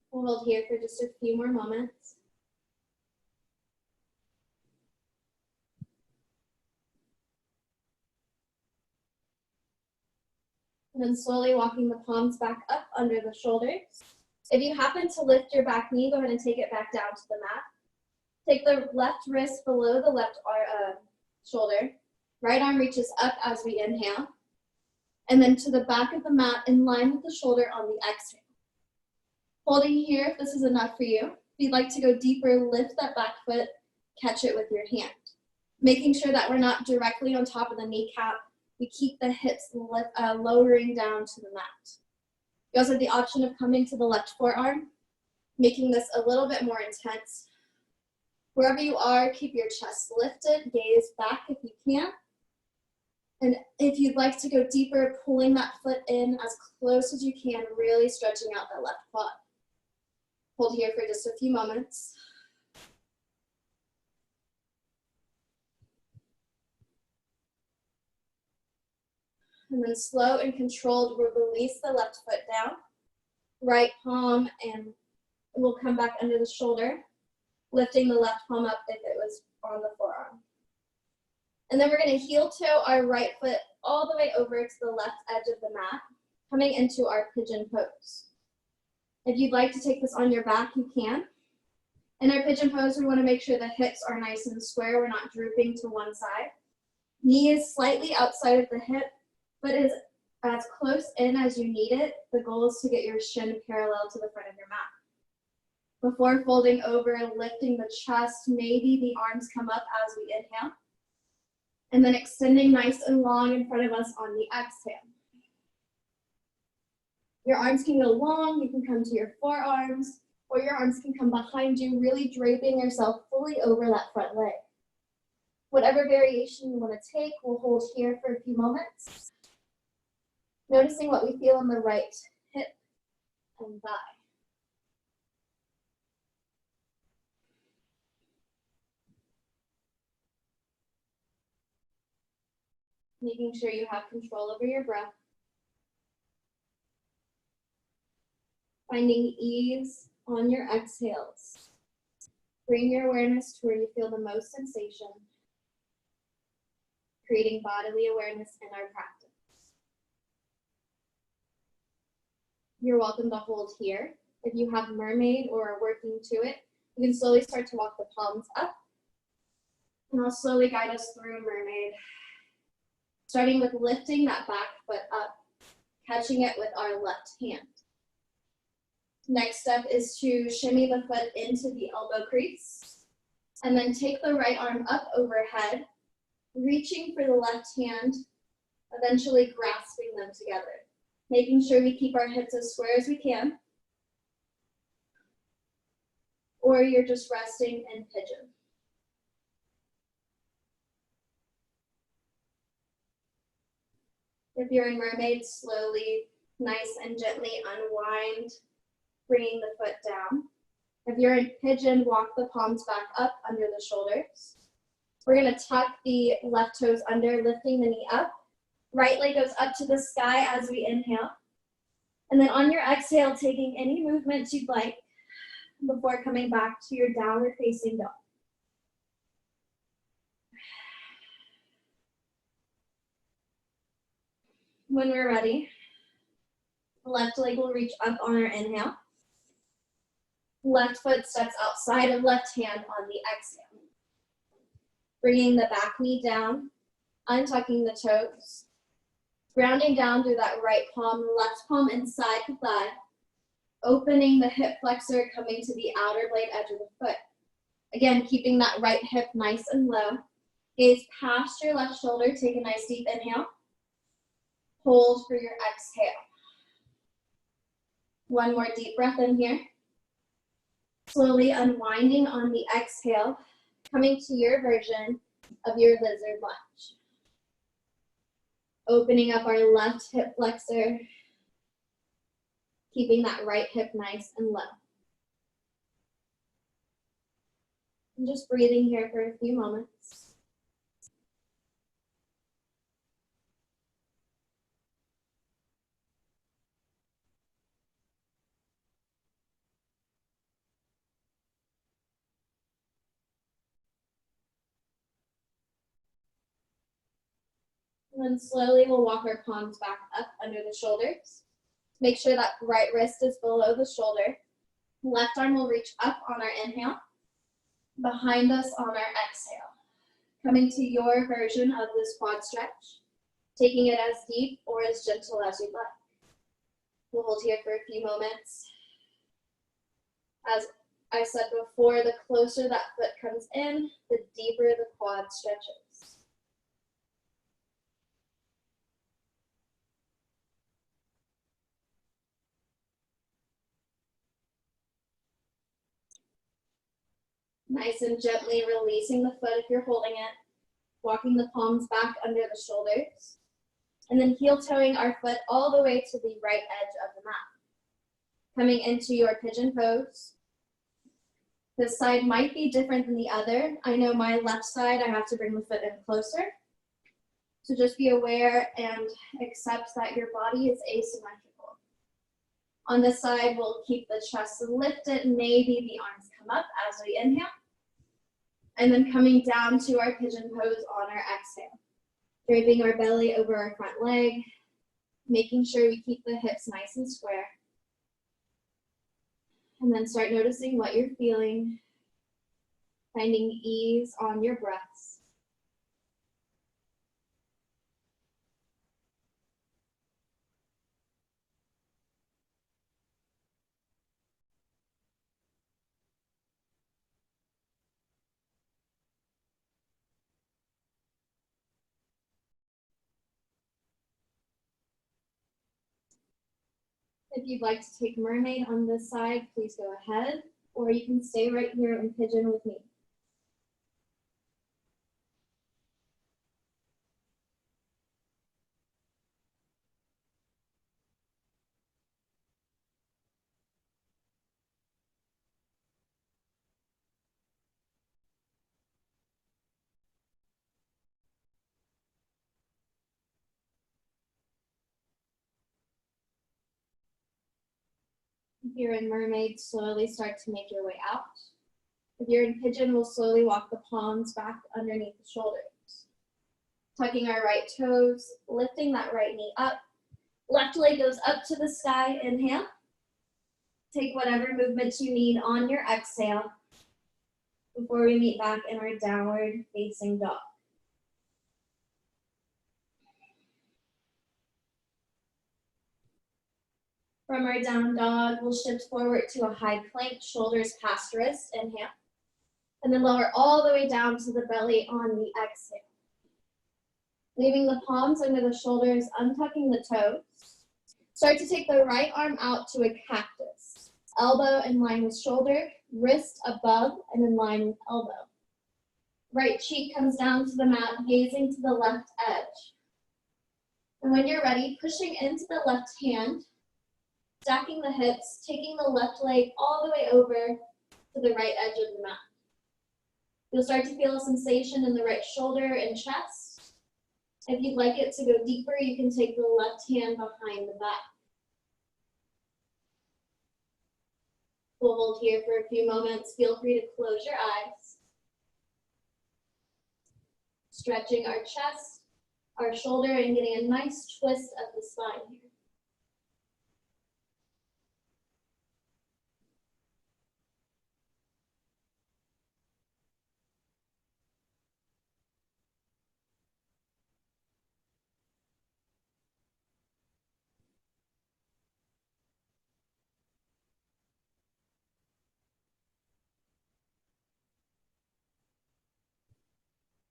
A: We'll hold here for just a few more moments. And then slowly walking the palms back up under the shoulders. If you happen to lift your back knee, go ahead and take it back down to the mat. Take the left wrist below the left shoulder. Right arm reaches up as we inhale. And then to the back of the mat in line with the shoulder on the exhale. Holding here if this is enough for you. If you'd like to go deeper, lift that back foot, catch it with your hand. Making sure that we're not directly on top of the kneecap. We keep the hips lowering down to the mat. You also have the option of coming to the left forearm, making this a little bit more intense. Wherever you are, keep your chest lifted, gaze back if you can. And if you'd like to go deeper, pulling that foot in as close as you can, really stretching out that left quad. Hold here for just a few moments. And then slow and controlled, we'll release the left foot down. right palm and we'll come back under the shoulder, lifting the left palm up if it was on the forearm. And then we're going to heel toe our right foot all the way over to the left edge of the mat, coming into our pigeon pose. If you'd like to take this on your back, you can. In our pigeon pose, we want to make sure the hips are nice and square. We're not drooping to one side. Knee is slightly outside of the hip, but is as close in as you need it. The goal is to get your shin parallel to the front of your mat. Before folding over and lifting the chest, maybe the arms come up as we inhale. And then extending nice and long in front of us on the exhale. Your arms can go long, you can come to your forearms, or your arms can come behind you, really draping yourself fully over that front leg. Whatever variation you want to take, we'll hold here for a few moments. Noticing what we feel in the right hip and thigh. Making sure you have control over your breath. Finding ease on your exhales. Bring your awareness to where you feel the most sensation. Creating bodily awareness in our practice. You're welcome to hold here. If you have mermaid or are working to it, you can slowly start to walk the palms up. And I'll slowly guide us through mermaid. Starting with lifting that back foot up, catching it with our left hand. Next step is to shimmy the foot into the elbow crease, and then take the right arm up overhead, reaching for the left hand, eventually grasping them together, making sure we keep our hips as square as we can, or you're just resting in pigeon. If you're in mermaid, slowly, nice and gently unwind, bringing the foot down. If you're in pigeon, walk the palms back up under the shoulders. We're gonna tuck the left toes under, lifting the knee up. Right leg goes up to the sky as we inhale. And then on your exhale, taking any movements you'd like before coming back to your downward facing dog. When we're ready, left leg will reach up on our inhale. Left foot steps outside of left hand on the exhale. Bringing the back knee down, untucking the toes, grounding down through that right palm, left palm inside the thigh, opening the hip flexor, coming to the outer blade edge of the foot. Again, keeping that right hip nice and low. Gaze past your left shoulder, take a nice deep inhale. Hold for your exhale. One more deep breath in here. Slowly unwinding on the exhale, coming to your version of your lizard lunge. Opening up our left hip flexor, keeping that right hip nice and low. And just breathing here for a few moments. And then slowly we'll walk our palms back up under the shoulders. Make sure that right wrist is below the shoulder. Left arm will reach up on our inhale, behind us on our exhale. Coming to your version of this quad stretch, taking it as deep or as gentle as you'd like. We'll hold here for a few moments. As I said before, the closer that foot comes in, the deeper the quad stretches. Nice and gently releasing the foot if you're holding it, walking the palms back under the shoulders, and then heel toeing our foot all the way to the right edge of the mat. Coming into your pigeon pose. This side might be different than the other. I know my left side, I have to bring the foot in closer. So just be aware and accept that your body is asymmetrical. On this side, we'll keep the chest lifted, maybe the arms come up as we inhale. And then coming down to our pigeon pose on our exhale. Draping our belly over our front leg, making sure we keep the hips nice and square. And then start noticing what you're feeling, finding ease on your breaths. If you'd like to take mermaid on this side, please go ahead, or you can stay right here in pigeon with me. If you're in mermaid, slowly start to make your way out. If you're in pigeon, we'll slowly walk the palms back underneath the shoulders. Tucking our right toes, lifting that right knee up. Left leg goes up to the sky, inhale. Take whatever movements you need on your exhale before we meet back in our downward facing dog. From our down dog, we'll shift forward to a high plank, shoulders past wrist, inhale. And then lower all the way down to the belly on the exhale. Leaving the palms under the shoulders, untucking the toes. Start to take the right arm out to a cactus. Elbow in line with shoulder, wrist above and in line with elbow. Right cheek comes down to the mat, gazing to the left edge. And when you're ready, pushing into the left hand, stacking the hips, taking the left leg all the way over to the right edge of the mat. You'll start to feel a sensation in the right shoulder and chest. If you'd like it to go deeper, you can take the left hand behind the back. We'll hold here for a few moments. Feel free to close your eyes. Stretching our chest, our shoulder, and getting a nice twist of the spine here.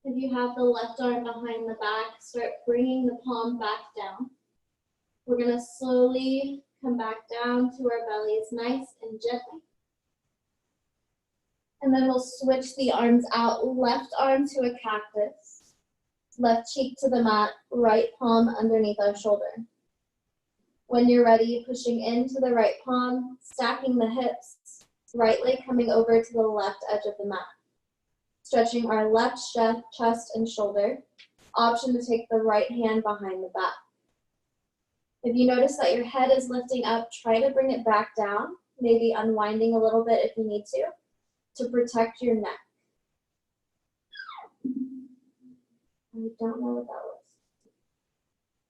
A: If you have the left arm behind the back, start bringing the palm back down. We're going to slowly come back down to our bellies, nice and gently. And then we'll switch the arms out, left arm to a cactus, left cheek to the mat, right palm underneath our shoulder. When you're ready, pushing into the right palm, stacking the hips, right leg coming over to the left edge of the mat. Stretching our left chest and shoulder. Option to take the right hand behind the back. If you notice that your head is lifting up, try to bring it back down, maybe unwinding a little bit if you need to protect your neck. I don't know what that was.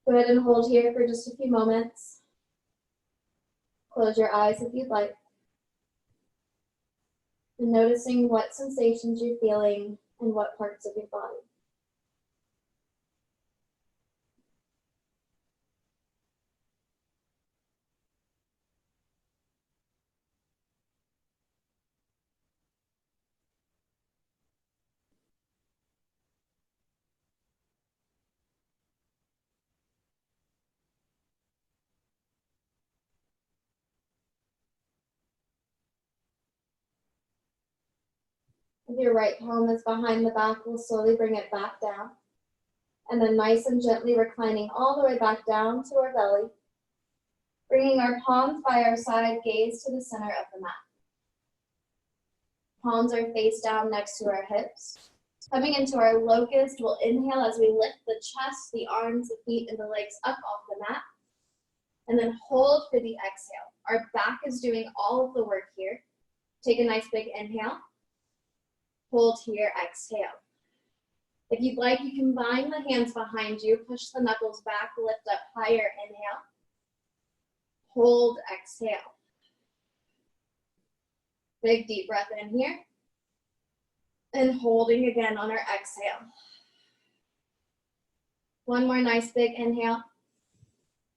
A: Go ahead and hold here for just a few moments. Close your eyes if you'd like. And noticing what sensations you're feeling and what parts of your body. If your right palm is behind the back, we'll slowly bring it back down. And then nice and gently reclining all the way back down to our belly. Bringing our palms by our side, gaze to the center of the mat. Palms are face down next to our hips. Coming into our locust, we'll inhale as we lift the chest, the arms, the feet, and the legs up off the mat. And then hold for the exhale. Our back is doing all of the work here. Take a nice big inhale. Hold here, exhale. If you'd like, you can bind the hands behind you, push the knuckles back, lift up higher, inhale. Hold, exhale. Big deep breath in here. And holding again on our exhale. One more nice big inhale.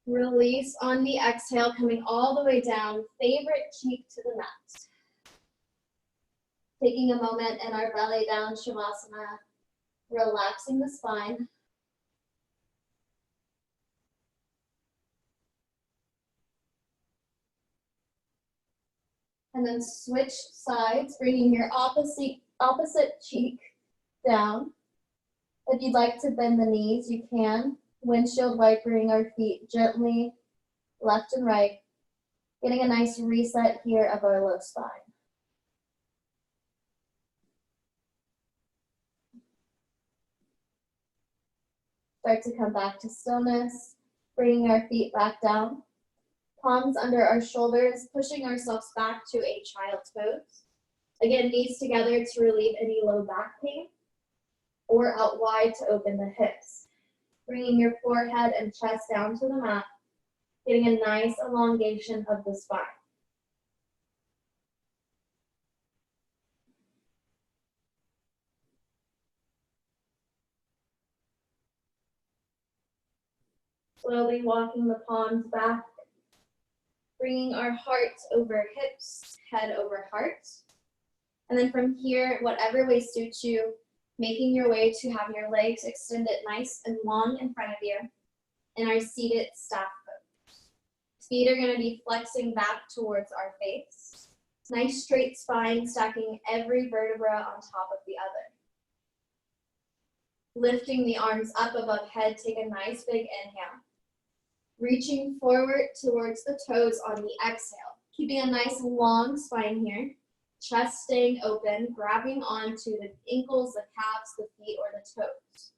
A: Release on the exhale, coming all the way down, favorite cheek to the mat. Taking a moment in our belly down Shavasana, relaxing the spine. And then switch sides, bringing your opposite cheek down. If you'd like to bend the knees, you can. Windshield wipering our feet gently left and right, getting a nice reset here of our low spine. Start to come back to stillness, bringing our feet back down. Palms under our shoulders, pushing ourselves back to a child's pose. Again, knees together to relieve any low back pain, or out wide to open the hips. Bringing your forehead and chest down to the mat, getting a nice elongation of the spine. Slowly walking the palms back, bringing our heart over hips, head over heart. And then from here, whatever way suits you, making your way to have your legs extended nice and long in front of you in our seated staff pose. Feet are going to be flexing back towards our face. Nice straight spine, stacking every vertebra on top of the other. Lifting the arms up above head, take a nice big inhale. Reaching forward towards the toes on the exhale. Keeping a nice long spine here. Chest staying open, grabbing onto the ankles, the calves, the feet, or the toes.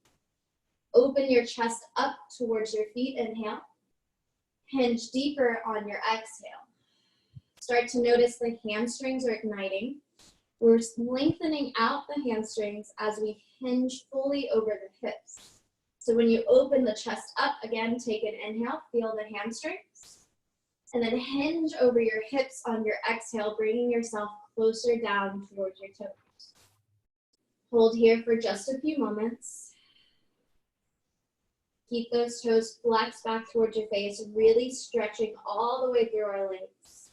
A: Open your chest up towards your feet, inhale. Hinge deeper on your exhale. Start to notice the hamstrings are igniting. We're lengthening out the hamstrings as we hinge fully over the hips. So when you open the chest up, again, take an inhale, feel the hamstrings. And then hinge over your hips on your exhale, bringing yourself closer down towards your toes. Hold here for just a few moments. Keep those toes flexed back towards your face, really stretching all the way through our legs,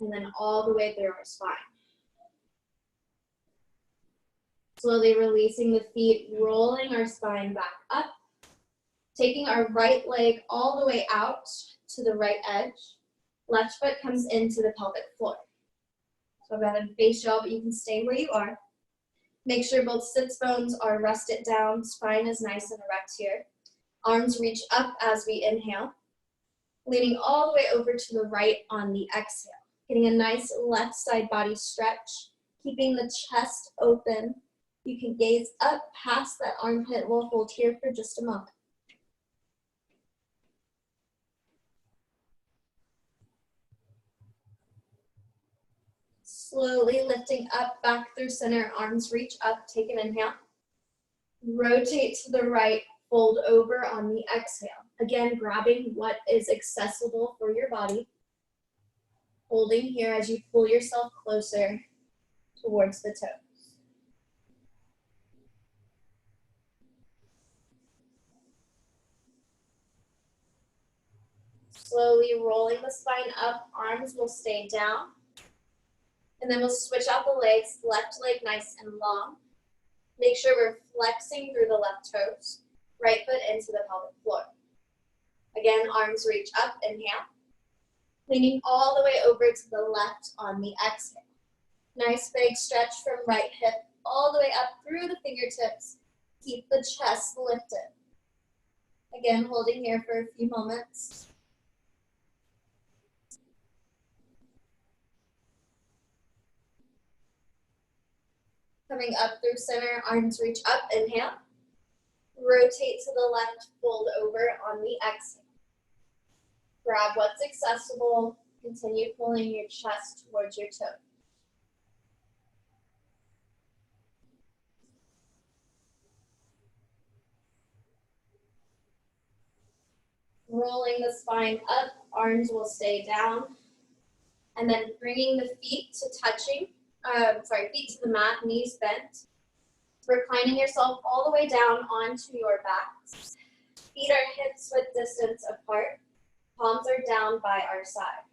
A: and then all the way through our spine. Slowly releasing the feet, rolling our spine back up, taking our right leg all the way out to the right edge. Left foot comes into the pelvic floor. So I've got a face y'all, but you can stay where you are. Make sure both sits bones are rested down, spine is nice and erect here. Arms reach up as we inhale, leaning all the way over to the right on the exhale. Getting a nice left side body stretch, keeping the chest open. You can gaze up past that armpit. We'll hold here for just a moment. Slowly lifting up, back through center, arms reach up, take an inhale. Rotate to the right, fold over on the exhale. Again, grabbing what is accessible for your body. Holding here as you pull yourself closer towards the toes. Slowly rolling the spine up, arms will stay down. And then we'll switch out the legs, left leg nice and long. Make sure we're flexing through the left toes, right foot into the pelvic floor. Again, arms reach up, inhale. Leaning all the way over to the left on the exhale. Nice big stretch from right hip all the way up through the fingertips. Keep the chest lifted. Again, holding here for a few moments. Coming up through center, arms reach up, inhale. Rotate to the left, fold over on the exhale. Grab what's accessible, continue pulling your chest towards your toe. Rolling the spine up, arms will stay down. And then bringing the feet to touching, feet to the mat, knees bent. Reclining yourself all the way down onto your backs. Feet are hips width distance apart. Palms are down by our side.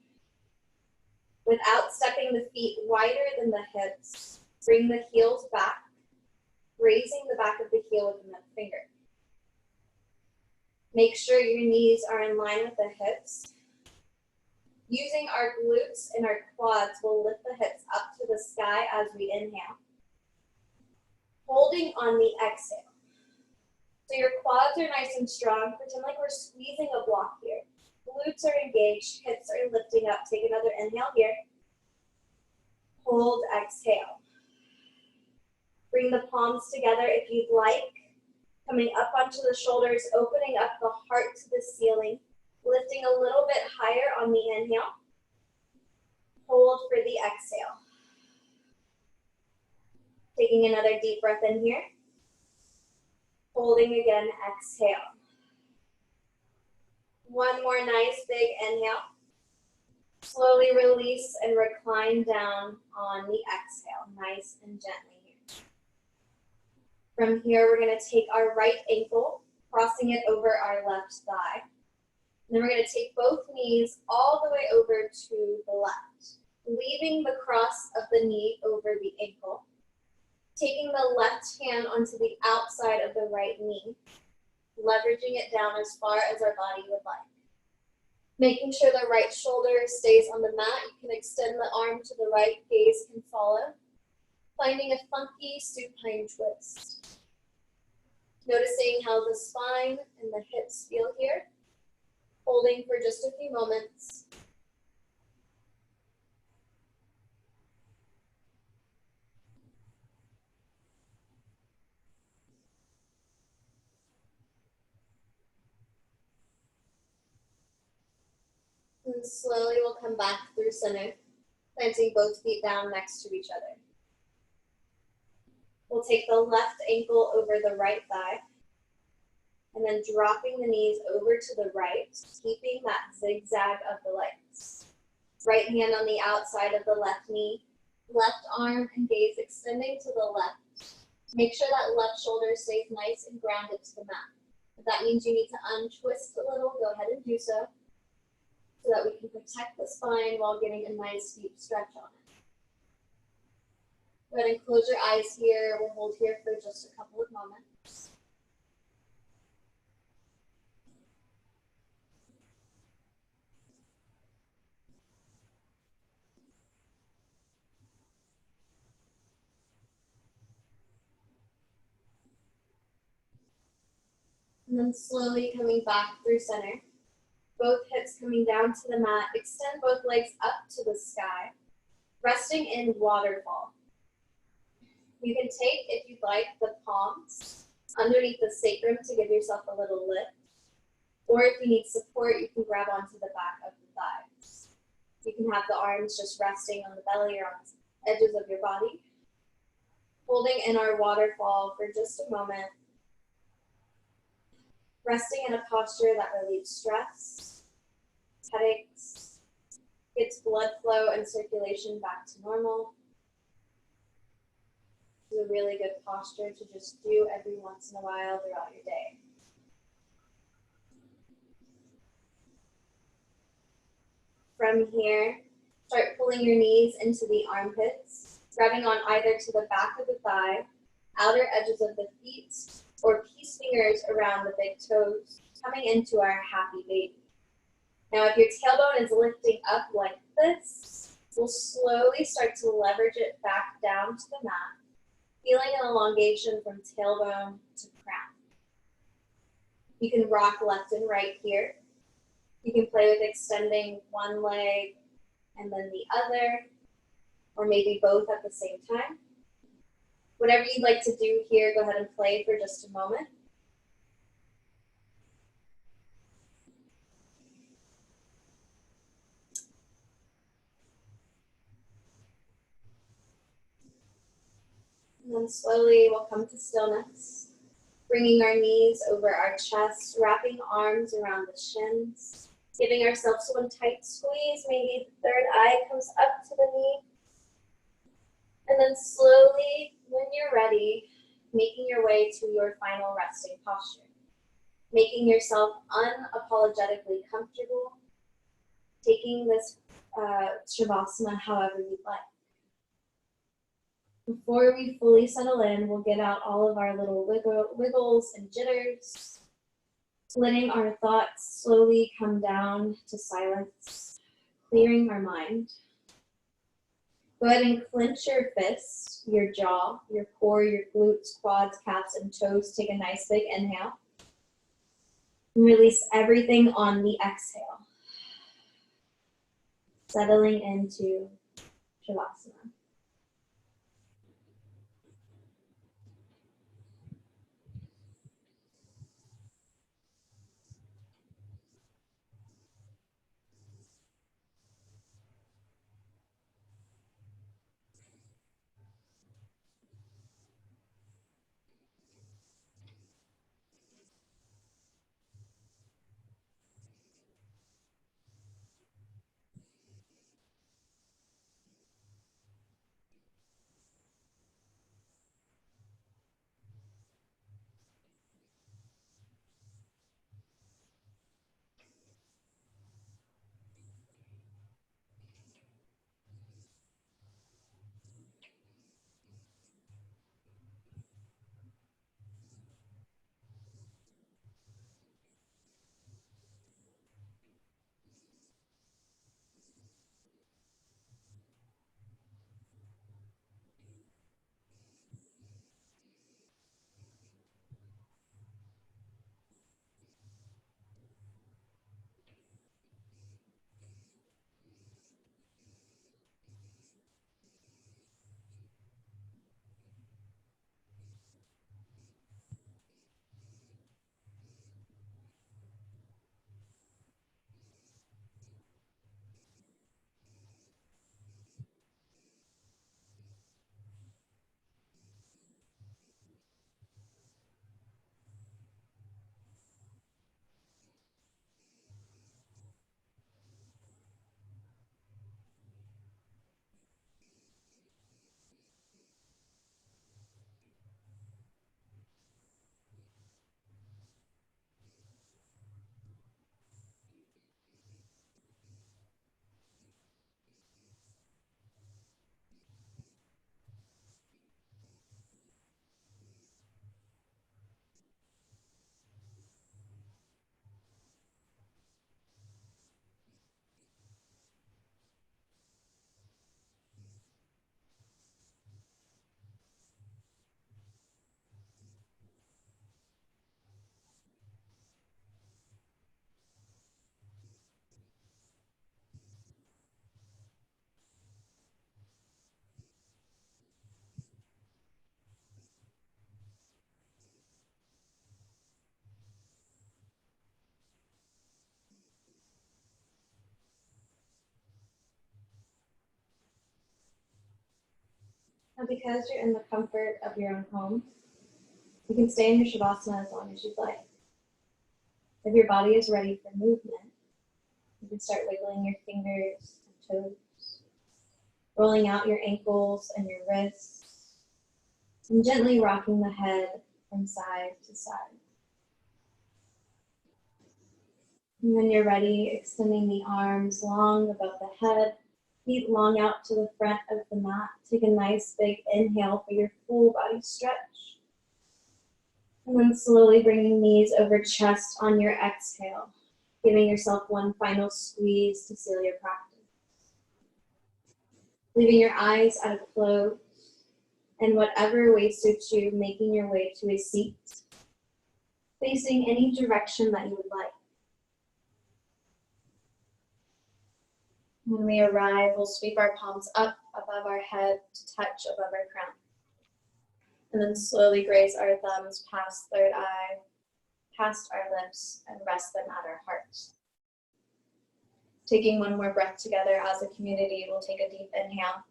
A: Without stepping the feet wider than the hips, bring the heels back, raising the back of the heel with the middle finger. Make sure your knees are in line with the hips. Using our glutes and our quads, we'll lift the hips up to the sky as we inhale. Holding on the exhale. So your quads are nice and strong. Pretend like we're squeezing a block here. Glutes are engaged, hips are lifting up. Take another inhale here. Hold, exhale. Bring the palms together if you'd like. Coming up onto the shoulders, opening up the heart to the ceiling. Lifting a little bit higher on the inhale. Hold for the exhale. Taking another deep breath in here. Holding again, exhale. One more nice big inhale. Slowly release and recline down on the exhale, nice and gently here. From here, we're gonna take our right ankle, crossing it over our left thigh. And then we're gonna take both knees all the way over to the left, leaving the cross of the knee over the ankle. Taking the left hand onto the outside of the right knee, leveraging it down as far as our body would like. Making sure the right shoulder stays on the mat. You can extend the arm to the right, gaze can follow. Finding a funky supine twist. Noticing how the spine and the hips feel here. Holding for just a few moments. And slowly we'll come back through center, planting both feet down next to each other. We'll take the left ankle over the right thigh, and then dropping the knees over to the right, keeping that zigzag of the legs. Right hand on the outside of the left knee, left arm and gaze extending to the left. Make sure that left shoulder stays nice and grounded to the mat. If that means you need to untwist a little, go ahead and do so that we can protect the spine while getting a nice deep stretch on it. Go ahead and close your eyes here. We'll hold here for just a couple of moments. And then slowly coming back through center. Both hips coming down to the mat. Extend both legs up to the sky. Resting in waterfall. You can take, if you'd like, the palms underneath the sacrum to give yourself a little lift. Or if you need support, you can grab onto the back of the thighs. You can have the arms just resting on the belly or on the edges of your body. Holding in our waterfall for just a moment. Resting in a posture that relieves stress, headaches, gets blood flow and circulation back to normal. It's a really good posture to just do every once in a while throughout your day. From here, start pulling your knees into the armpits, grabbing on either to the back of the thigh, outer edges of the feet, or peace fingers around the big toes, coming into our happy baby. Now, if your tailbone is lifting up like this, we'll slowly start to leverage it back down to the mat, feeling an elongation from tailbone to crown. You can rock left and right here. You can play with extending one leg and then the other, or maybe both at the same time. Whatever you'd like to do here, go ahead and play for just a moment. then slowly we'll come to stillness, bringing our knees over our chest, wrapping arms around the shins, giving ourselves one tight squeeze. Maybe the third eye comes up to the knee. And then slowly, when you're ready, making your way to your final resting posture, making yourself unapologetically comfortable, taking this Shavasana however you'd like. Before we fully settle in, we'll get out all of our little wiggles and jitters, letting our thoughts slowly come down to silence, clearing our mind. Go ahead and clench your fists, your jaw, your core, your glutes, quads, calves, and toes. Take a nice big inhale. And release everything on the exhale. Settling into Shavasana. Now, because you're in the comfort of your own home, you can stay in your Shavasana as long as you'd like. If your body is ready for movement, you can start wiggling your fingers and toes, rolling out your ankles and your wrists, and gently rocking the head from side to side. And when you're ready, extending the arms long above the head, feet long out to the front of the mat. Take a nice big inhale for your full body stretch. And then slowly bringing knees over chest on your exhale, giving yourself one final squeeze to seal your practice. Leaving your eyes at a close, and whatever way suits you, making your way to a seat, facing any direction that you would like. When we arrive, we'll sweep our palms up above our head to touch above our crown. And then slowly graze our thumbs past third eye, past our lips, and rest them at our hearts. Taking one more breath together as a community, we'll take a deep inhale.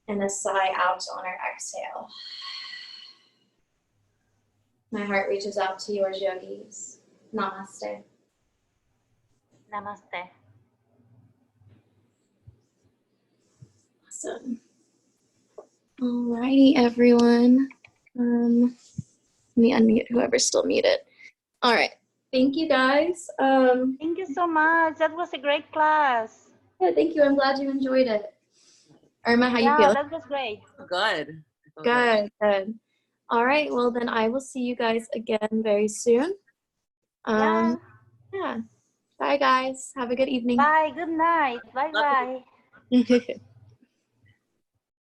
A: And a sigh out on our exhale. My heart reaches out to yours, yogis. Namaste.
B: Namaste.
A: Awesome. Alrighty, everyone. Let me unmute whoever's still muted. All right. Thank you, guys.
B: Thank you so much. That was a great class.
A: Yeah, thank you. I'm glad you enjoyed it. Irma, how you
B: Yeah,
A: feeling?
B: that was great.
D: Good.
A: Good, good. All right. Well, then I will see you guys again very soon.
B: Yeah.
A: Yeah. Bye, guys. Have a good evening.
B: Bye. Good night. Bye bye.